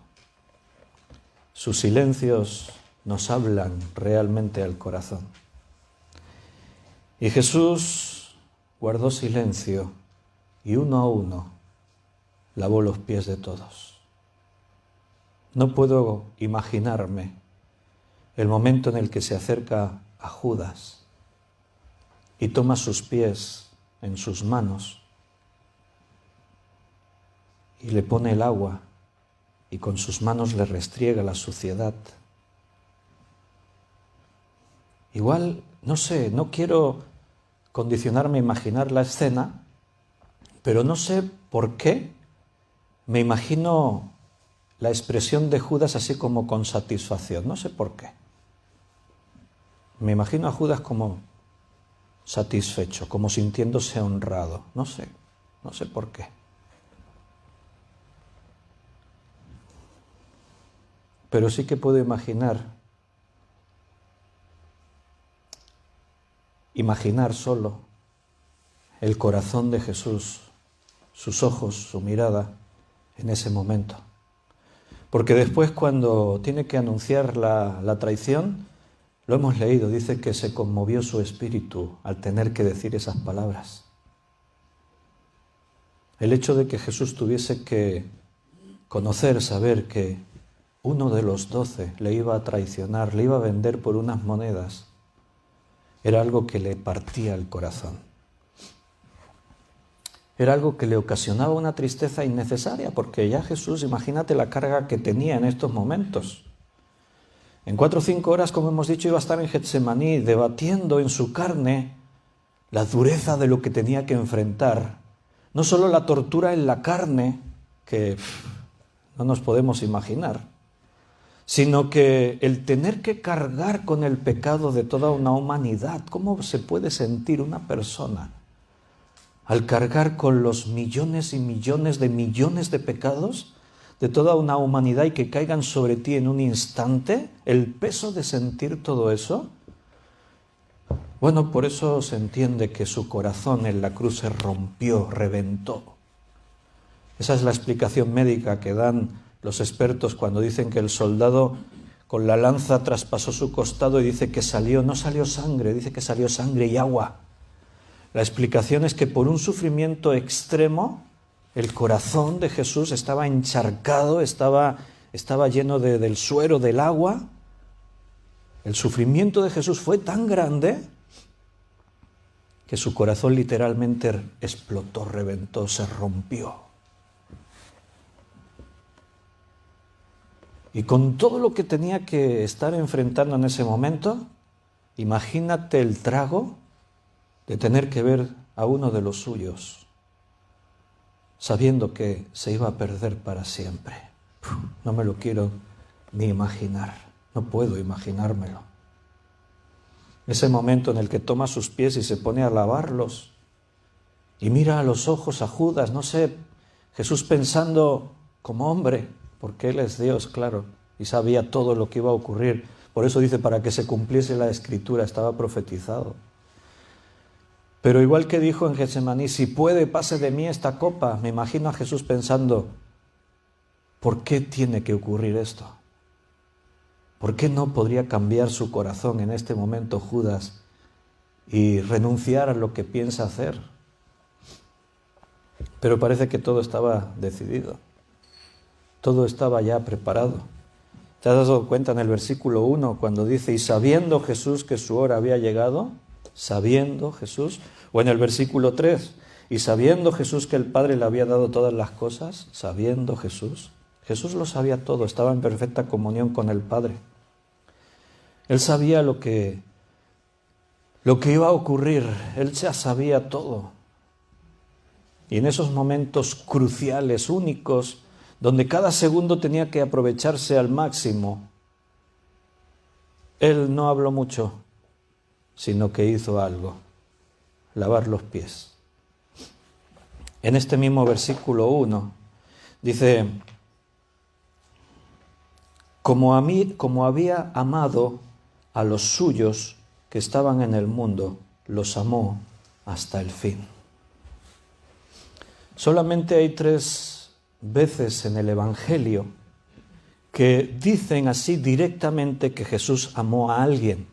Sus silencios nos hablan realmente al corazón. Y Jesús guardó silencio y uno a uno lavó los pies de todos. No puedo imaginarme el momento en el que se acerca a Judas y toma sus pies en sus manos y le pone el agua y con sus manos le restriega la suciedad. Igual, no sé, no quiero condicionarme a imaginar la escena, pero no sé por qué me imagino la expresión de Judas así como con satisfacción, no sé por qué. Me imagino a Judas como satisfecho, como sintiéndose honrado, no sé por qué. Pero sí que puedo imaginar solo el corazón de Jesús, sus ojos, su mirada en ese momento. Porque después cuando tiene que anunciar la traición, lo hemos leído, dice que se conmovió su espíritu al tener que decir esas palabras. El hecho de que Jesús tuviese que conocer, saber que uno de los 12 le iba a traicionar, le iba a vender por unas monedas, era algo que le partía el corazón. Era algo que le ocasionaba una tristeza innecesaria, porque ya Jesús, imagínate la carga que tenía en estos momentos. En 4 o 5 horas, como hemos dicho, iba a estar en Getsemaní debatiendo en su carne la dureza de lo que tenía que enfrentar. No solo la tortura en la carne, que no nos podemos imaginar, sino que el tener que cargar con el pecado de toda una humanidad. ¿Cómo se puede sentir una persona al cargar con los millones y millones de pecados de toda una humanidad y que caigan sobre ti en un instante? El peso de sentir todo eso. Bueno, por eso se entiende que su corazón en la cruz se rompió, reventó. Esa es la explicación médica que dan los expertos cuando dicen que el soldado con la lanza traspasó su costado y dice que no salió sangre, dice que salió sangre y agua. La explicación es que por un sufrimiento extremo, el corazón de Jesús estaba encharcado, estaba lleno del suero del agua. El sufrimiento de Jesús fue tan grande que su corazón literalmente explotó, reventó, se rompió. Y con todo lo que tenía que estar enfrentando en ese momento, imagínate el trago de tener que ver a uno de los suyos, sabiendo que se iba a perder para siempre. No me lo quiero ni imaginar, no puedo imaginármelo. Ese momento en el que toma sus pies y se pone a lavarlos y mira a los ojos a Judas, no sé, Jesús pensando como hombre, porque Él es Dios, claro, y sabía todo lo que iba a ocurrir. Por eso dice, para que se cumpliese la Escritura, estaba profetizado. Pero igual que dijo en Getsemaní, si puede, pase de mí esta copa, me imagino a Jesús pensando, ¿por qué tiene que ocurrir esto? ¿Por qué no podría cambiar su corazón en este momento Judas y renunciar a lo que piensa hacer? Pero parece que todo estaba decidido. Todo estaba ya preparado. ¿Te has dado cuenta en el versículo 1 cuando dice, y sabiendo Jesús que su hora había llegado? Sabiendo Jesús. O en el versículo 3, y sabiendo Jesús que el Padre le había dado todas las cosas, sabiendo Jesús. Jesús lo sabía todo, estaba en perfecta comunión con el Padre. Él sabía lo que iba a ocurrir, Él ya sabía todo. Y en esos momentos cruciales, únicos, donde cada segundo tenía que aprovecharse al máximo, Él no habló mucho, sino que hizo algo, lavar los pies. En este mismo versículo 1 dice, como había amado a los suyos que estaban en el mundo, los amó hasta el fin. Solamente hay 3 veces en el Evangelio que dicen así directamente que Jesús amó a alguien.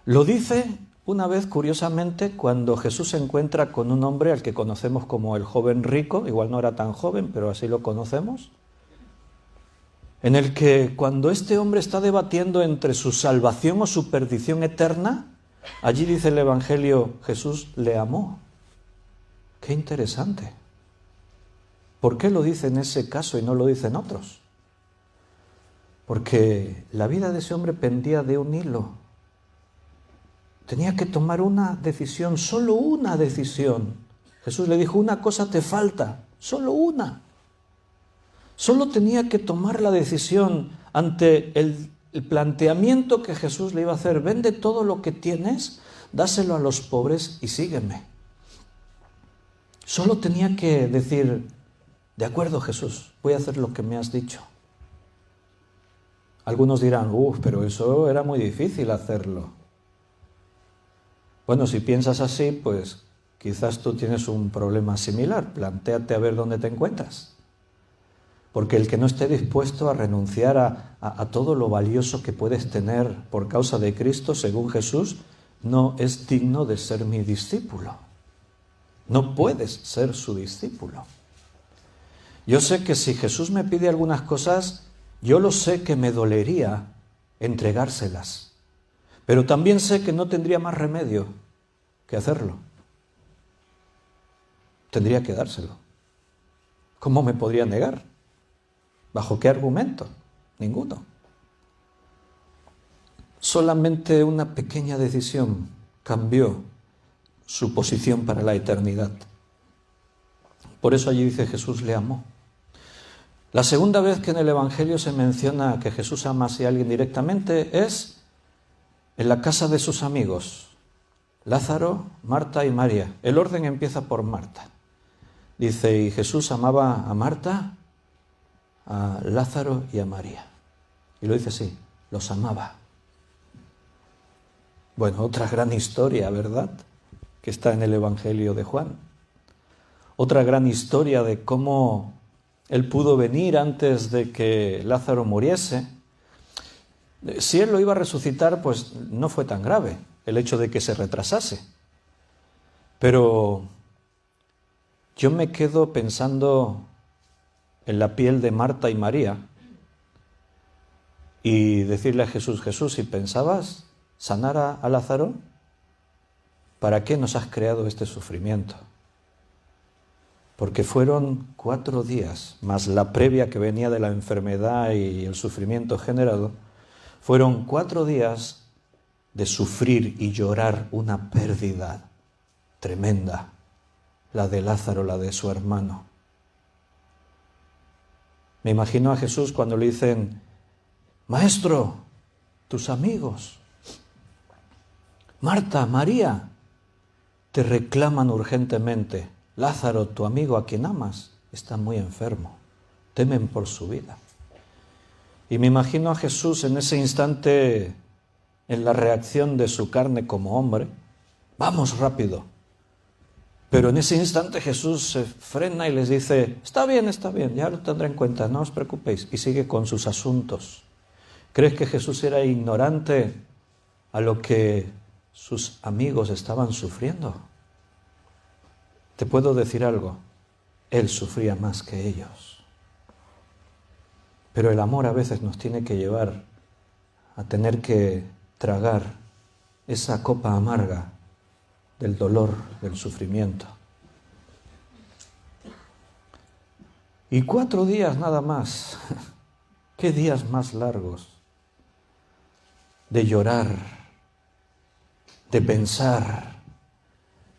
Lo dice una vez, curiosamente, cuando Jesús se encuentra con un hombre al que conocemos como el joven rico, igual no era tan joven, pero así lo conocemos, en el que cuando este hombre está debatiendo entre su salvación o su perdición eterna, allí dice el Evangelio, Jesús le amó. ¡Qué interesante! ¿Por qué lo dice en ese caso y no lo dice en otros? Porque la vida de ese hombre pendía de un hilo. Tenía que tomar una decisión, solo una decisión. Jesús le dijo, una cosa te falta, solo una. Solo tenía que tomar la decisión ante el planteamiento que Jesús le iba a hacer. Vende todo lo que tienes, dáselo a los pobres y sígueme. Solo tenía que decir, de acuerdo Jesús, voy a hacer lo que me has dicho. Algunos dirán, pero eso era muy difícil hacerlo. Bueno, si piensas así, pues quizás tú tienes un problema similar. Plantéate a ver dónde te encuentras. Porque el que no esté dispuesto a renunciar a todo lo valioso que puedes tener por causa de Cristo, según Jesús, no es digno de ser mi discípulo. No puedes ser su discípulo. Yo sé que si Jesús me pide algunas cosas, yo lo sé que me dolería entregárselas, pero también sé que no tendría más remedio que hacerlo. Tendría que dárselo. ¿Cómo me podría negar? ¿Bajo qué argumento? Ninguno. Solamente una pequeña decisión cambió su posición para la eternidad. Por eso allí dice Jesús le amó. La segunda vez que en el Evangelio se menciona que Jesús ama a alguien directamente es en la casa de sus amigos, Lázaro, Marta y María. El orden empieza por Marta. Dice, y Jesús amaba a Marta, a Lázaro y a María. Y lo dice así, los amaba. Bueno, otra gran historia, ¿verdad?, que está en el Evangelio de Juan. Otra gran historia de cómo Él pudo venir antes de que Lázaro muriese. Si Él lo iba a resucitar, pues no fue tan grave el hecho de que se retrasase. Pero yo me quedo pensando en la piel de Marta y María y decirle a Jesús, Jesús, si pensabas sanar a Lázaro, ¿para qué nos has creado este sufrimiento? Porque fueron 4 días, más la previa que venía de la enfermedad y el sufrimiento generado, fueron 4 días de sufrir y llorar una pérdida tremenda, la de Lázaro, la de su hermano. Me imagino a Jesús cuando le dicen, Maestro, tus amigos, Marta, María, te reclaman urgentemente. Lázaro, tu amigo a quien amas, está muy enfermo. Temen por su vida. Y me imagino a Jesús en ese instante, en la reacción de su carne como hombre. Vamos rápido. Pero en ese instante Jesús se frena y les dice, está bien, ya lo tendré en cuenta, no os preocupéis. Y sigue con sus asuntos. ¿Crees que Jesús era ignorante a lo que sus amigos estaban sufriendo? Te puedo decir algo, Él sufría más que ellos. Pero el amor a veces nos tiene que llevar a tener que tragar esa copa amarga del dolor, del sufrimiento. Y 4 días nada más, qué días más largos de llorar, de pensar,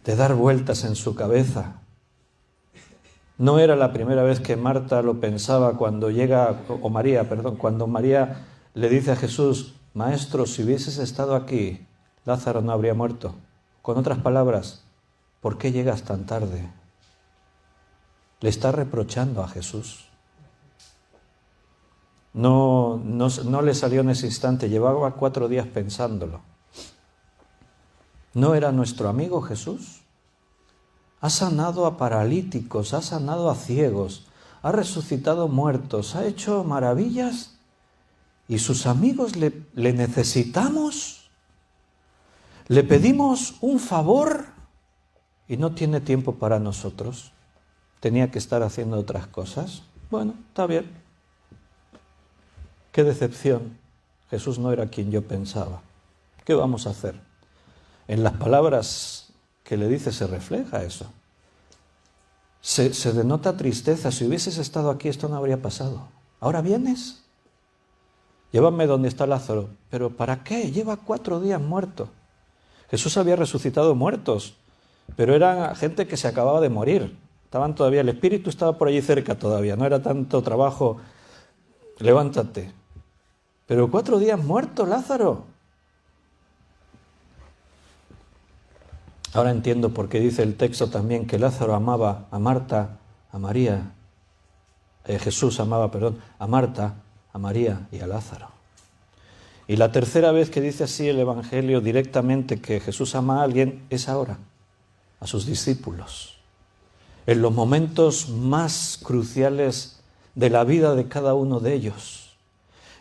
de dar vueltas en su cabeza. No era la primera vez que Marta lo pensaba cuando cuando María le dice a Jesús, Maestro, si hubieses estado aquí, Lázaro no habría muerto. Con otras palabras, ¿por qué llegas tan tarde? Le está reprochando a Jesús. No le salió en ese instante, llevaba 4 días pensándolo. ¿No era nuestro amigo Jesús? Ha sanado a paralíticos, ha sanado a ciegos, ha resucitado muertos, ha hecho maravillas. ¿Y sus amigos le necesitamos? ¿Le pedimos un favor? Y no tiene tiempo para nosotros. Tenía que estar haciendo otras cosas. Bueno, está bien. Qué decepción. Jesús no era quien yo pensaba. ¿Qué vamos a hacer? En las palabras que le dice se refleja eso. Se denota tristeza. Si hubieses estado aquí, esto no habría pasado. ¿Ahora vienes? Llévame donde está Lázaro. ¿Pero para qué? Lleva 4 días muerto. Jesús había resucitado muertos, pero eran gente que se acababa de morir. Estaban todavía, el espíritu estaba por allí cerca todavía. No era tanto trabajo. Levántate. Pero 4 días muerto, Lázaro. Ahora entiendo por qué dice el texto también que Lázaro amaba a Marta, a María. Jesús amaba, a Marta, a María y a Lázaro. Y la tercera vez que dice así el Evangelio directamente que Jesús ama a alguien es ahora, a sus discípulos. En los momentos más cruciales de la vida de cada uno de ellos.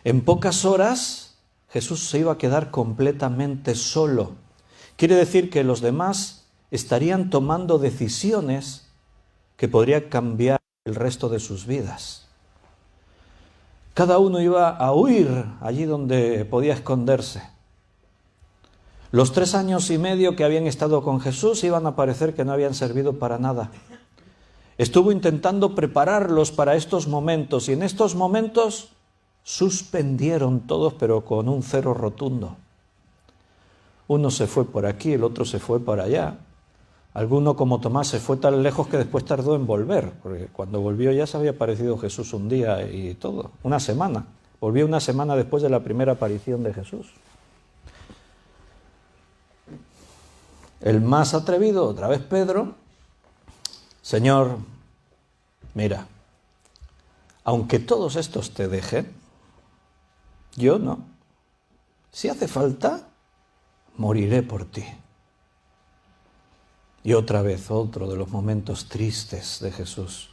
En pocas horas Jesús se iba a quedar completamente solo. Quiere decir que los demás estarían tomando decisiones que podrían cambiar el resto de sus vidas. Cada uno iba a huir allí donde podía esconderse. Los 3 años y medio que habían estado con Jesús iban a parecer que no habían servido para nada. Estuvo intentando prepararlos para estos momentos y en estos momentos suspendieron todos, pero con un cero rotundo. Uno se fue por aquí, el otro se fue para allá. Alguno, como Tomás, se fue tan lejos que después tardó en volver, porque cuando volvió ya se había aparecido Jesús un día y todo, una semana. Volvió una semana después de la primera aparición de Jesús. El más atrevido, otra vez Pedro: Señor, mira, aunque todos estos te dejen, yo no. Si hace falta, moriré por ti. Y otra vez, otro de los momentos tristes de Jesús.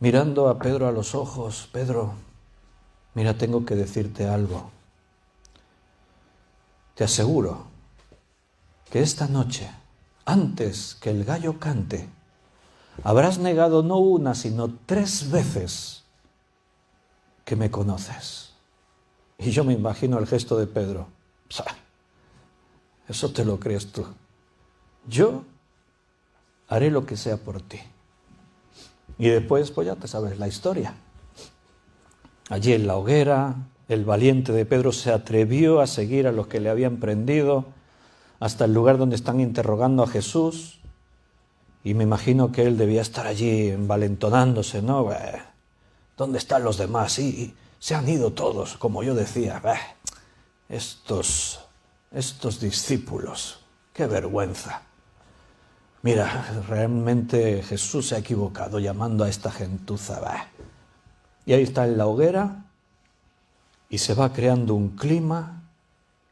Mirando a Pedro a los ojos: Pedro, mira, tengo que decirte algo. Te aseguro que esta noche, antes que el gallo cante, habrás negado no una, sino 3 veces que me conoces. Y yo me imagino el gesto de Pedro: eso te lo crees tú. Yo haré lo que sea por ti. Y después, pues ya te sabes la historia. Allí en la hoguera, el valiente de Pedro se atrevió a seguir a los que le habían prendido hasta el lugar donde están interrogando a Jesús. Y me imagino que él debía estar allí envalentonándose, ¿no? ¿Dónde están los demás? Y se han ido todos, como yo decía. Estos discípulos, qué vergüenza. Mira, realmente Jesús se ha equivocado llamando a esta gentuza. Y ahí está en la hoguera y se va creando un clima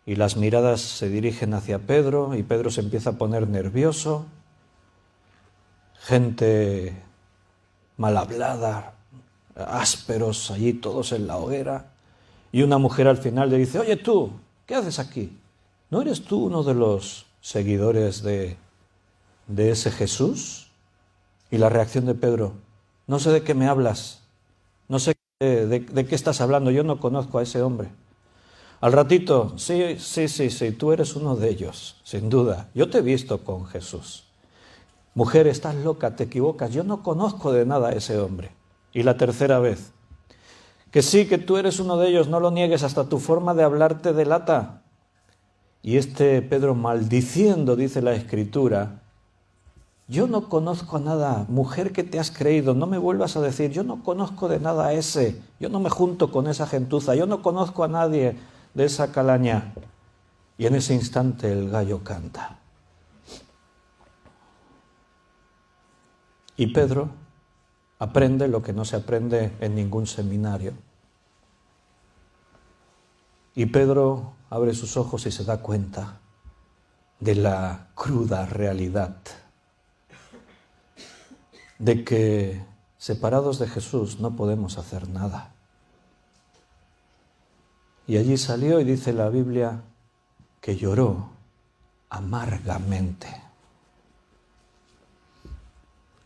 y las miradas se dirigen hacia Pedro y Pedro se empieza a poner nervioso. Gente mal hablada, ásperos allí todos en la hoguera. Y una mujer al final le dice: oye tú, ¿qué haces aquí? ¿No eres tú uno de los seguidores de ese Jesús? Y la reacción de Pedro: no sé de qué me hablas, no sé de qué estás hablando, yo no conozco a ese hombre. Al ratito: sí, tú eres uno de ellos, sin duda, yo te he visto con Jesús. Mujer, estás loca, te equivocas, yo no conozco de nada a ese hombre. Y la tercera vez: que sí, que tú eres uno de ellos, no lo niegues, hasta tu forma de hablar te delata. Y este Pedro, maldiciendo, dice la Escritura: yo no conozco a nada, mujer que te has creído, no me vuelvas a decir, yo no conozco de nada a ese, yo no me junto con esa gentuza, yo no conozco a nadie de esa calaña. Y en ese instante el gallo canta. Y Pedro aprende lo que no se aprende en ningún seminario. Y Pedro abre sus ojos y se da cuenta de la cruda realidad de que separados de Jesús no podemos hacer nada. Y allí salió y dice la Biblia que lloró amargamente.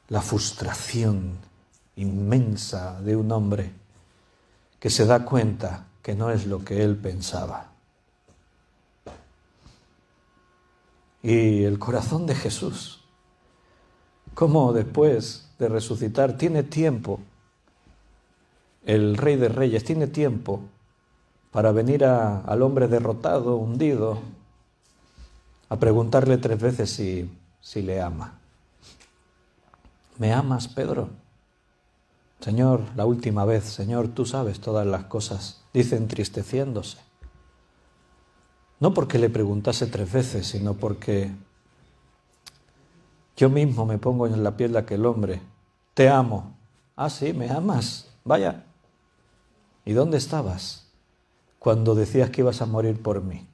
La frustración inmensa de un hombre que se da cuenta que no es lo que él pensaba. Y el corazón de Jesús, cómo después de resucitar tiene tiempo, el Rey de Reyes tiene tiempo para venir al hombre derrotado, hundido, a preguntarle 3 veces si le ama. ¿Me amas, Pedro? Señor, la última vez, Señor, tú sabes todas las cosas, dice entristeciéndose. No porque le preguntase 3 veces, sino porque yo mismo me pongo en la piel de aquel hombre. Te amo. Ah, sí, ¿me amas? Vaya. ¿Y dónde estabas cuando decías que ibas a morir por mí?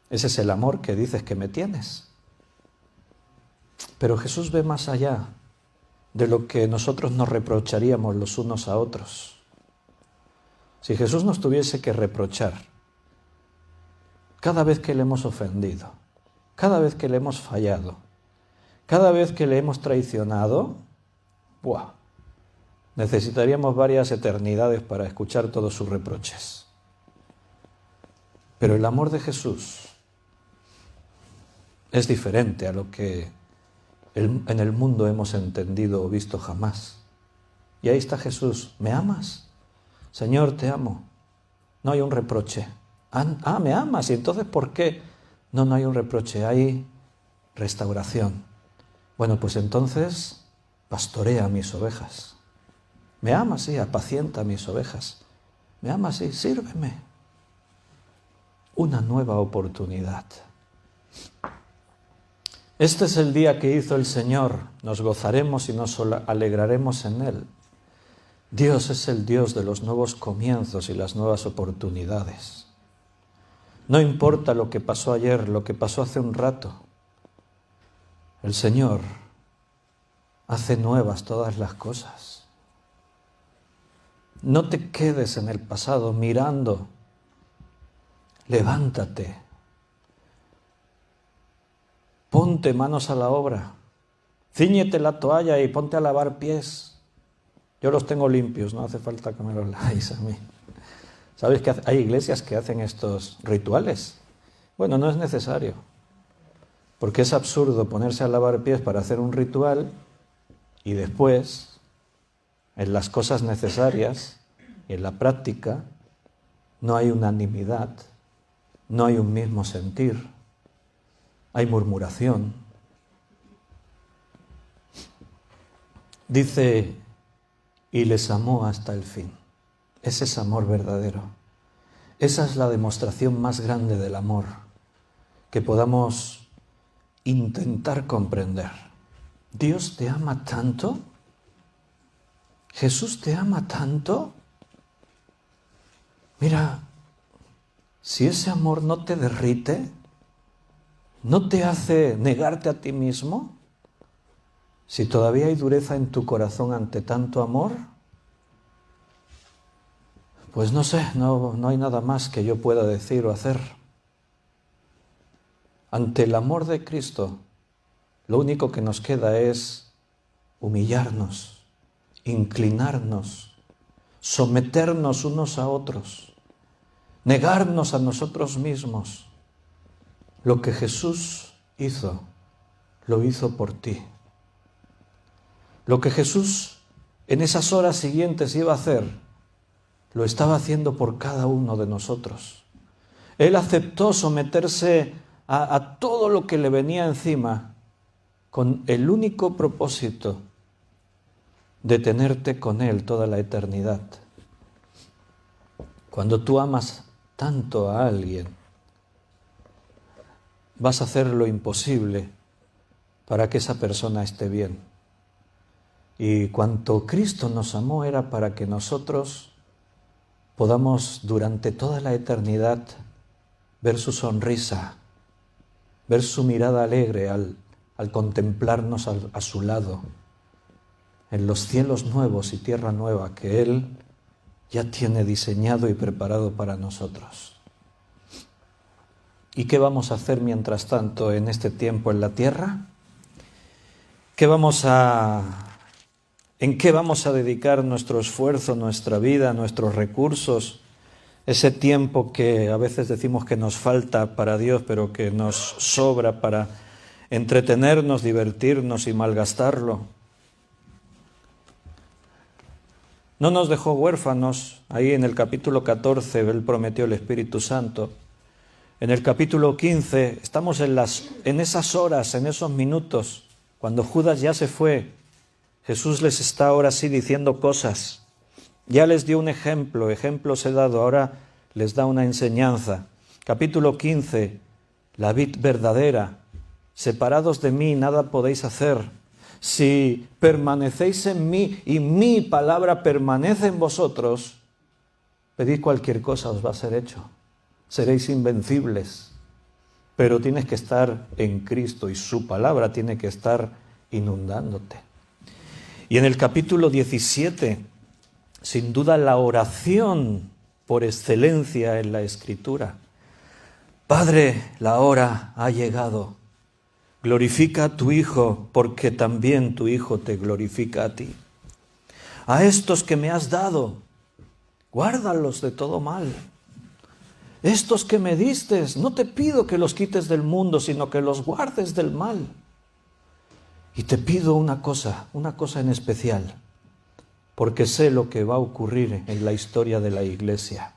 Ese es el amor que dices que me tienes. Pero Jesús ve más allá de lo que nosotros nos reprocharíamos los unos a otros. Si Jesús nos tuviese que reprochar cada vez que le hemos ofendido, cada vez que le hemos fallado, cada vez que le hemos traicionado, necesitaríamos varias eternidades para escuchar todos sus reproches. Pero el amor de Jesús es diferente a lo que en el mundo hemos entendido o visto jamás. Y ahí está Jesús. ¿Me amas? Señor, te amo. No hay un reproche. ¿Me amas? ¿Y entonces por qué? No hay un reproche, hay restauración. Bueno, pues entonces pastorea mis ovejas. ¿Me amas? Sí, apacienta mis ovejas. ¿Me amas? Sí, sírveme. Una nueva oportunidad. Este es el día que hizo el Señor. Nos gozaremos y nos alegraremos en Él. Dios es el Dios de los nuevos comienzos y las nuevas oportunidades. No importa lo que pasó ayer, lo que pasó hace un rato. El Señor hace nuevas todas las cosas. No te quedes en el pasado mirando. Levántate. Ponte manos a la obra. Cíñete la toalla y ponte a lavar pies. Yo los tengo limpios, no hace falta que me los lavéis a mí. ¿Sabes que hay iglesias que hacen estos rituales? Bueno, no es necesario. Porque es absurdo ponerse a lavar pies para hacer un ritual y después, en las cosas necesarias y en la práctica, no hay unanimidad, no hay un mismo sentir, hay murmuración. Dice, y les amó hasta el fin. Ese es amor verdadero. Esa es la demostración más grande del amor que podamos intentar comprender. ¿Dios te ama tanto? ¿Jesús te ama tanto? Mira, si ese amor no te derrite, no te hace negarte a ti mismo, si todavía hay dureza en tu corazón ante tanto amor, pues no sé, no hay nada más que yo pueda decir o hacer. Ante el amor de Cristo, lo único que nos queda es humillarnos, inclinarnos, someternos unos a otros, negarnos a nosotros mismos. Lo que Jesús hizo, lo hizo por ti. Lo que Jesús en esas horas siguientes iba a hacer, lo estaba haciendo por cada uno de nosotros. Él aceptó someterse a todo lo que le venía encima con el único propósito de tenerte con Él toda la eternidad. Cuando tú amas tanto a alguien, vas a hacer lo imposible para que esa persona esté bien. Y cuanto Cristo nos amó era para que nosotros podamos durante toda la eternidad ver su sonrisa, ver su mirada alegre al contemplarnos a su lado, en los cielos nuevos y tierra nueva que Él ya tiene diseñado y preparado para nosotros. ¿Y qué vamos a hacer mientras tanto en este tiempo en la tierra? ¿En qué vamos a dedicar nuestro esfuerzo, nuestra vida, nuestros recursos? Ese tiempo que a veces decimos que nos falta para Dios, pero que nos sobra para entretenernos, divertirnos y malgastarlo. No nos dejó huérfanos. Ahí en el capítulo 14 Él prometió el Espíritu Santo. En el capítulo 15 estamos en esas horas, en esos minutos, cuando Judas ya se fue. Jesús les está ahora sí diciendo cosas. Ya les dio un ejemplos he dado, ahora les da una enseñanza. Capítulo 15, la vid verdadera. Separados de mí nada podéis hacer. Si permanecéis en mí y mi palabra permanece en vosotros, pedid cualquier cosa, os va a ser hecho. Seréis invencibles. Pero tienes que estar en Cristo y su palabra tiene que estar inundándote. Y en el capítulo 17, sin duda la oración por excelencia en la Escritura. Padre, la hora ha llegado. Glorifica a tu Hijo, porque también tu Hijo te glorifica a ti. A estos que me has dado, guárdalos de todo mal. Estos que me distes, no te pido que los quites del mundo, sino que los guardes del mal. Y te pido una cosa en especial, porque sé lo que va a ocurrir en la historia de la Iglesia.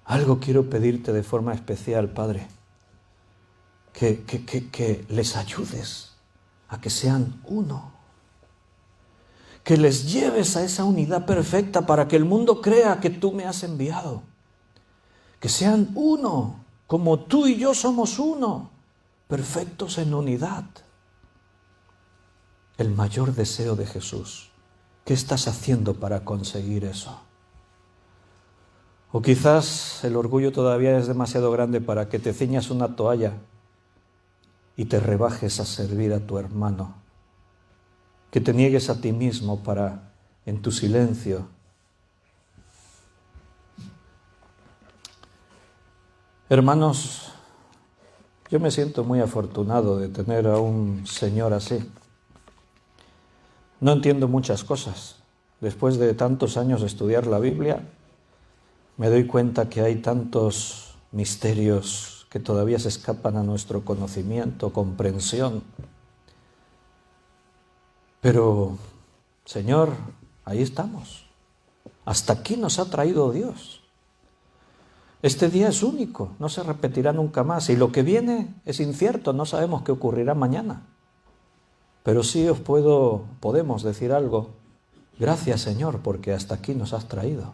Algo quiero pedirte de forma especial, Padre, que les ayudes a que sean uno, que les lleves a esa unidad perfecta para que el mundo crea que tú me has enviado, que sean uno, como tú y yo somos uno, perfectos en unidad. El mayor deseo de Jesús. ¿Qué estás haciendo para conseguir eso? O quizás el orgullo todavía es demasiado grande para que te ciñas una toalla y te rebajes a servir a tu hermano, que te niegues a ti mismo para, en tu silencio, hermanos, yo me siento muy afortunado de tener a un Señor así. No entiendo muchas cosas. Después de tantos años de estudiar la Biblia, me doy cuenta que hay tantos misterios que todavía se escapan a nuestro conocimiento, comprensión. Pero, Señor, ahí estamos. Hasta aquí nos ha traído Dios. Este día es único, no se repetirá nunca más. Y lo que viene es incierto, no sabemos qué ocurrirá mañana. Pero sí podemos decir algo. Gracias, Señor, porque hasta aquí nos has traído.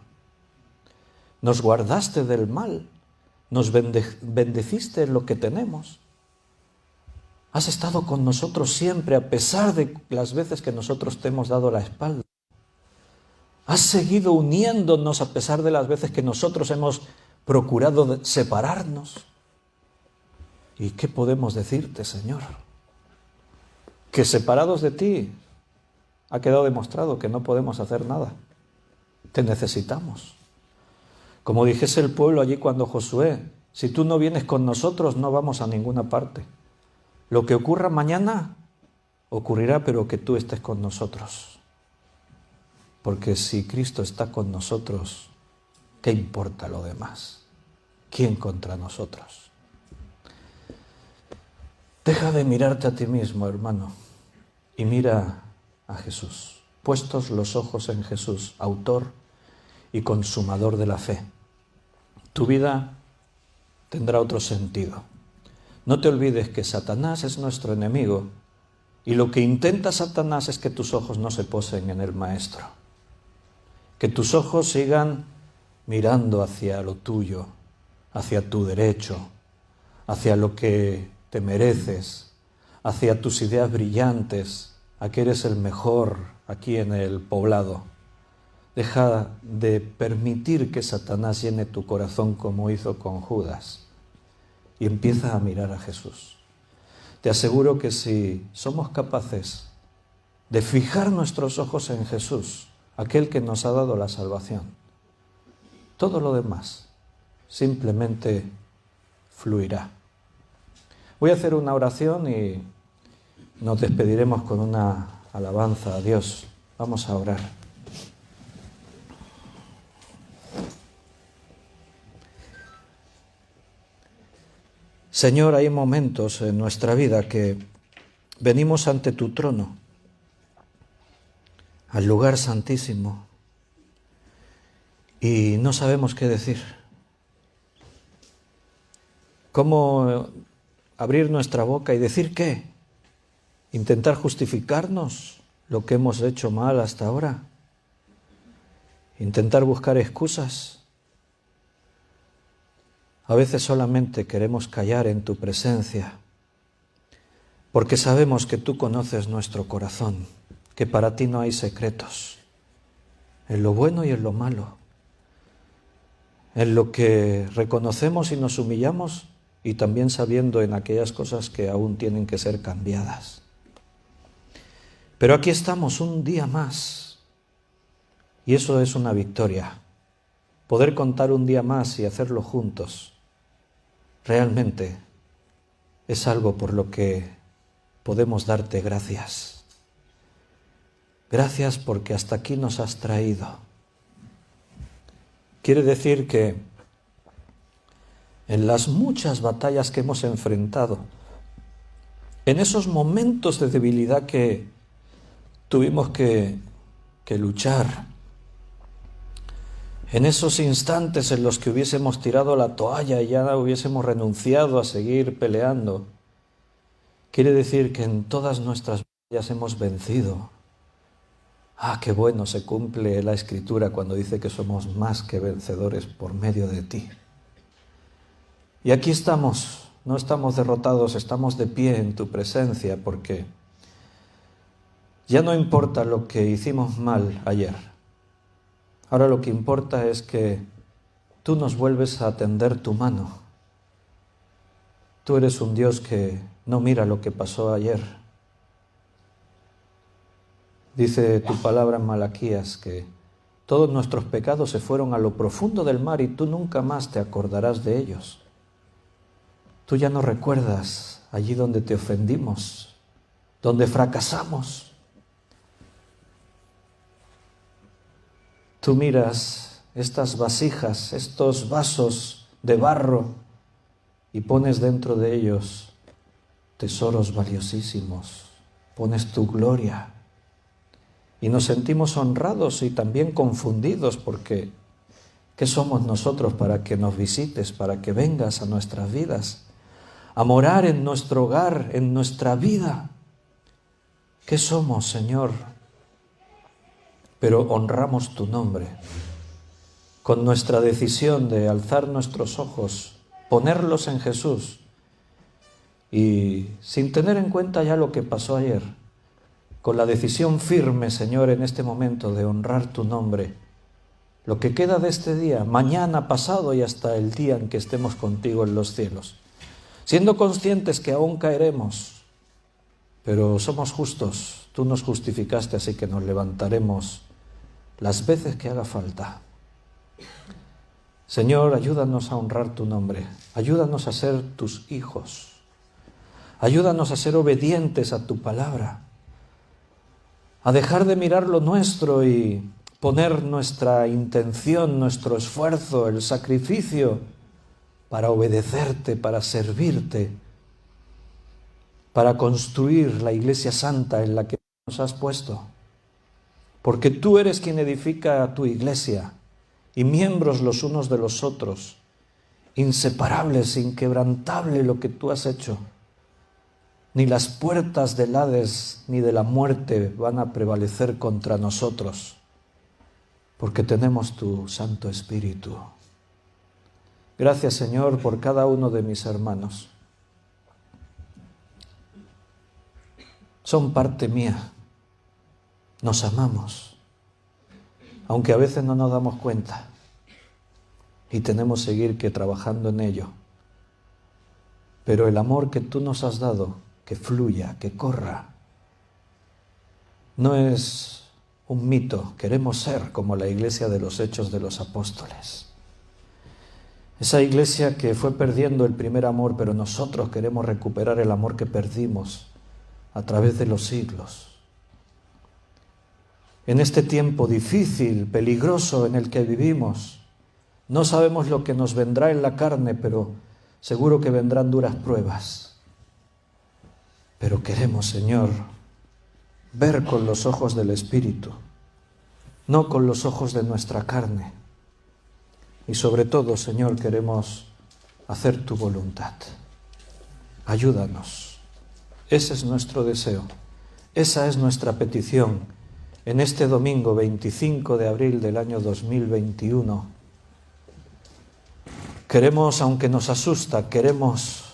Nos guardaste del mal, nos bendeciste en lo que tenemos. Has estado con nosotros siempre a pesar de las veces que nosotros te hemos dado la espalda. Has seguido uniéndonos a pesar de las veces que nosotros hemos procurado separarnos. ¿Y qué podemos decirte, Señor? Que separados de ti ha quedado demostrado que no podemos hacer nada. Te necesitamos. Como dijese el pueblo allí cuando Josué, si tú no vienes con nosotros no vamos a ninguna parte. Lo que ocurra mañana ocurrirá, pero que tú estés con nosotros. Porque si Cristo está con nosotros, ¿qué importa lo demás? ¿Quién contra nosotros? Deja de mirarte a ti mismo, hermano, y mira a Jesús. Puestos los ojos en Jesús, autor y consumador de la fe, tu vida tendrá otro sentido. No te olvides que Satanás es nuestro enemigo y lo que intenta Satanás es que tus ojos no se posen en el Maestro, que tus ojos sigan mirando hacia lo tuyo, hacia tu derecho, hacia lo que te mereces, hacia tus ideas brillantes, a que eres el mejor aquí en el poblado. Deja de permitir que Satanás llene tu corazón como hizo con Judas y empieza a mirar a Jesús. Te aseguro que si somos capaces de fijar nuestros ojos en Jesús, aquel que nos ha dado la salvación, todo lo demás simplemente fluirá. Voy a hacer una oración y nos despediremos con una alabanza a Dios. Vamos a orar. Señor, hay momentos en nuestra vida que venimos ante tu trono, al lugar santísimo, y no sabemos qué decir. ¿Cómo abrir nuestra boca y decir qué? ¿Intentar justificarnos lo que hemos hecho mal hasta ahora? ¿Intentar buscar excusas? A veces solamente queremos callar en tu presencia, porque sabemos que tú conoces nuestro corazón, que para ti no hay secretos, en lo bueno y en lo malo, en lo que reconocemos y nos humillamos y también sabiendo en aquellas cosas que aún tienen que ser cambiadas. Pero aquí estamos un día más y eso es una victoria. Poder contar un día más y hacerlo juntos realmente es algo por lo que podemos darte gracias. Gracias porque hasta aquí nos has traído. Quiere decir que en las muchas batallas que hemos enfrentado, en esos momentos de debilidad que tuvimos que luchar, en esos instantes en los que hubiésemos tirado la toalla y ya hubiésemos renunciado a seguir peleando, quiere decir que en todas nuestras batallas hemos vencido. Ah, qué bueno se cumple la Escritura cuando dice que somos más que vencedores por medio de ti. Y aquí estamos, no estamos derrotados, estamos de pie en tu presencia porque ya no importa lo que hicimos mal ayer. Ahora lo que importa es que tú nos vuelves a tender tu mano. Tú eres un Dios que no mira lo que pasó ayer. Dice tu palabra en Malaquías que todos nuestros pecados se fueron a lo profundo del mar y tú nunca más te acordarás de ellos. Tú ya no recuerdas allí donde te ofendimos, donde fracasamos. Tú miras estas vasijas, estos vasos de barro y pones dentro de ellos tesoros valiosísimos, pones tu gloria. Y nos sentimos honrados y también confundidos porque ¿qué somos nosotros para que nos visites, para que vengas a nuestras vidas, a morar en nuestro hogar, en nuestra vida? ¿Qué somos, Señor? Pero honramos tu nombre con nuestra decisión de alzar nuestros ojos, ponerlos en Jesús y sin tener en cuenta ya lo que pasó ayer, con la decisión firme, Señor, en este momento de honrar tu nombre, lo que queda de este día, mañana, pasado y hasta el día en que estemos contigo en los cielos, siendo conscientes que aún caeremos, pero somos justos, tú nos justificaste, así que nos levantaremos las veces que haga falta. Señor, ayúdanos a honrar tu nombre, ayúdanos a ser tus hijos, ayúdanos a ser obedientes a tu palabra, a dejar de mirar lo nuestro y poner nuestra intención, nuestro esfuerzo, el sacrificio para obedecerte, para servirte, para construir la iglesia santa en la que nos has puesto. Porque tú eres quien edifica a tu iglesia y miembros los unos de los otros, inseparables, inquebrantable lo que tú has hecho. Ni las puertas del Hades ni de la muerte van a prevalecer contra nosotros, porque tenemos tu Santo Espíritu. Gracias, Señor, por cada uno de mis hermanos. Son parte mía. Nos amamos, aunque a veces no nos damos cuenta y tenemos que seguir trabajando en ello. Pero el amor que tú nos has dado, que fluya, que corra, no es un mito. Queremos ser como la iglesia de los Hechos de los Apóstoles. Esa iglesia que fue perdiendo el primer amor, pero nosotros queremos recuperar el amor que perdimos a través de los siglos. En este tiempo difícil, peligroso en el que vivimos, no sabemos lo que nos vendrá en la carne, pero seguro que vendrán duras pruebas. Pero queremos, Señor, ver con los ojos del Espíritu, no con los ojos de nuestra carne. Y sobre todo, Señor, queremos hacer tu voluntad. Ayúdanos. Ese es nuestro deseo. Esa es nuestra petición. En este domingo 25 de abril del año 2021, queremos, aunque nos asusta, queremos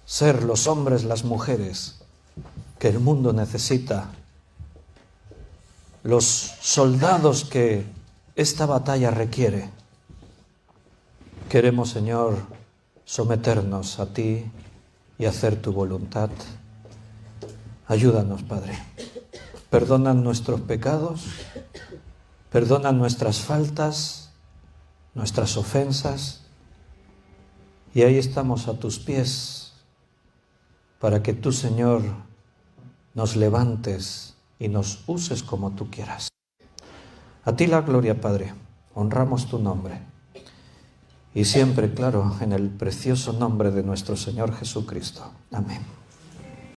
ser los hombres, las mujeres que el mundo necesita, los soldados que esta batalla requiere. Queremos, Señor, someternos a ti y hacer tu voluntad. Ayúdanos, Padre. Perdona nuestros pecados, perdona nuestras faltas, nuestras ofensas, y ahí estamos a tus pies para que tú, Señor, nos levantes y nos uses como tú quieras. A ti la gloria, Padre, honramos tu nombre. Y siempre, claro, en el precioso nombre de nuestro Señor Jesucristo. Amén.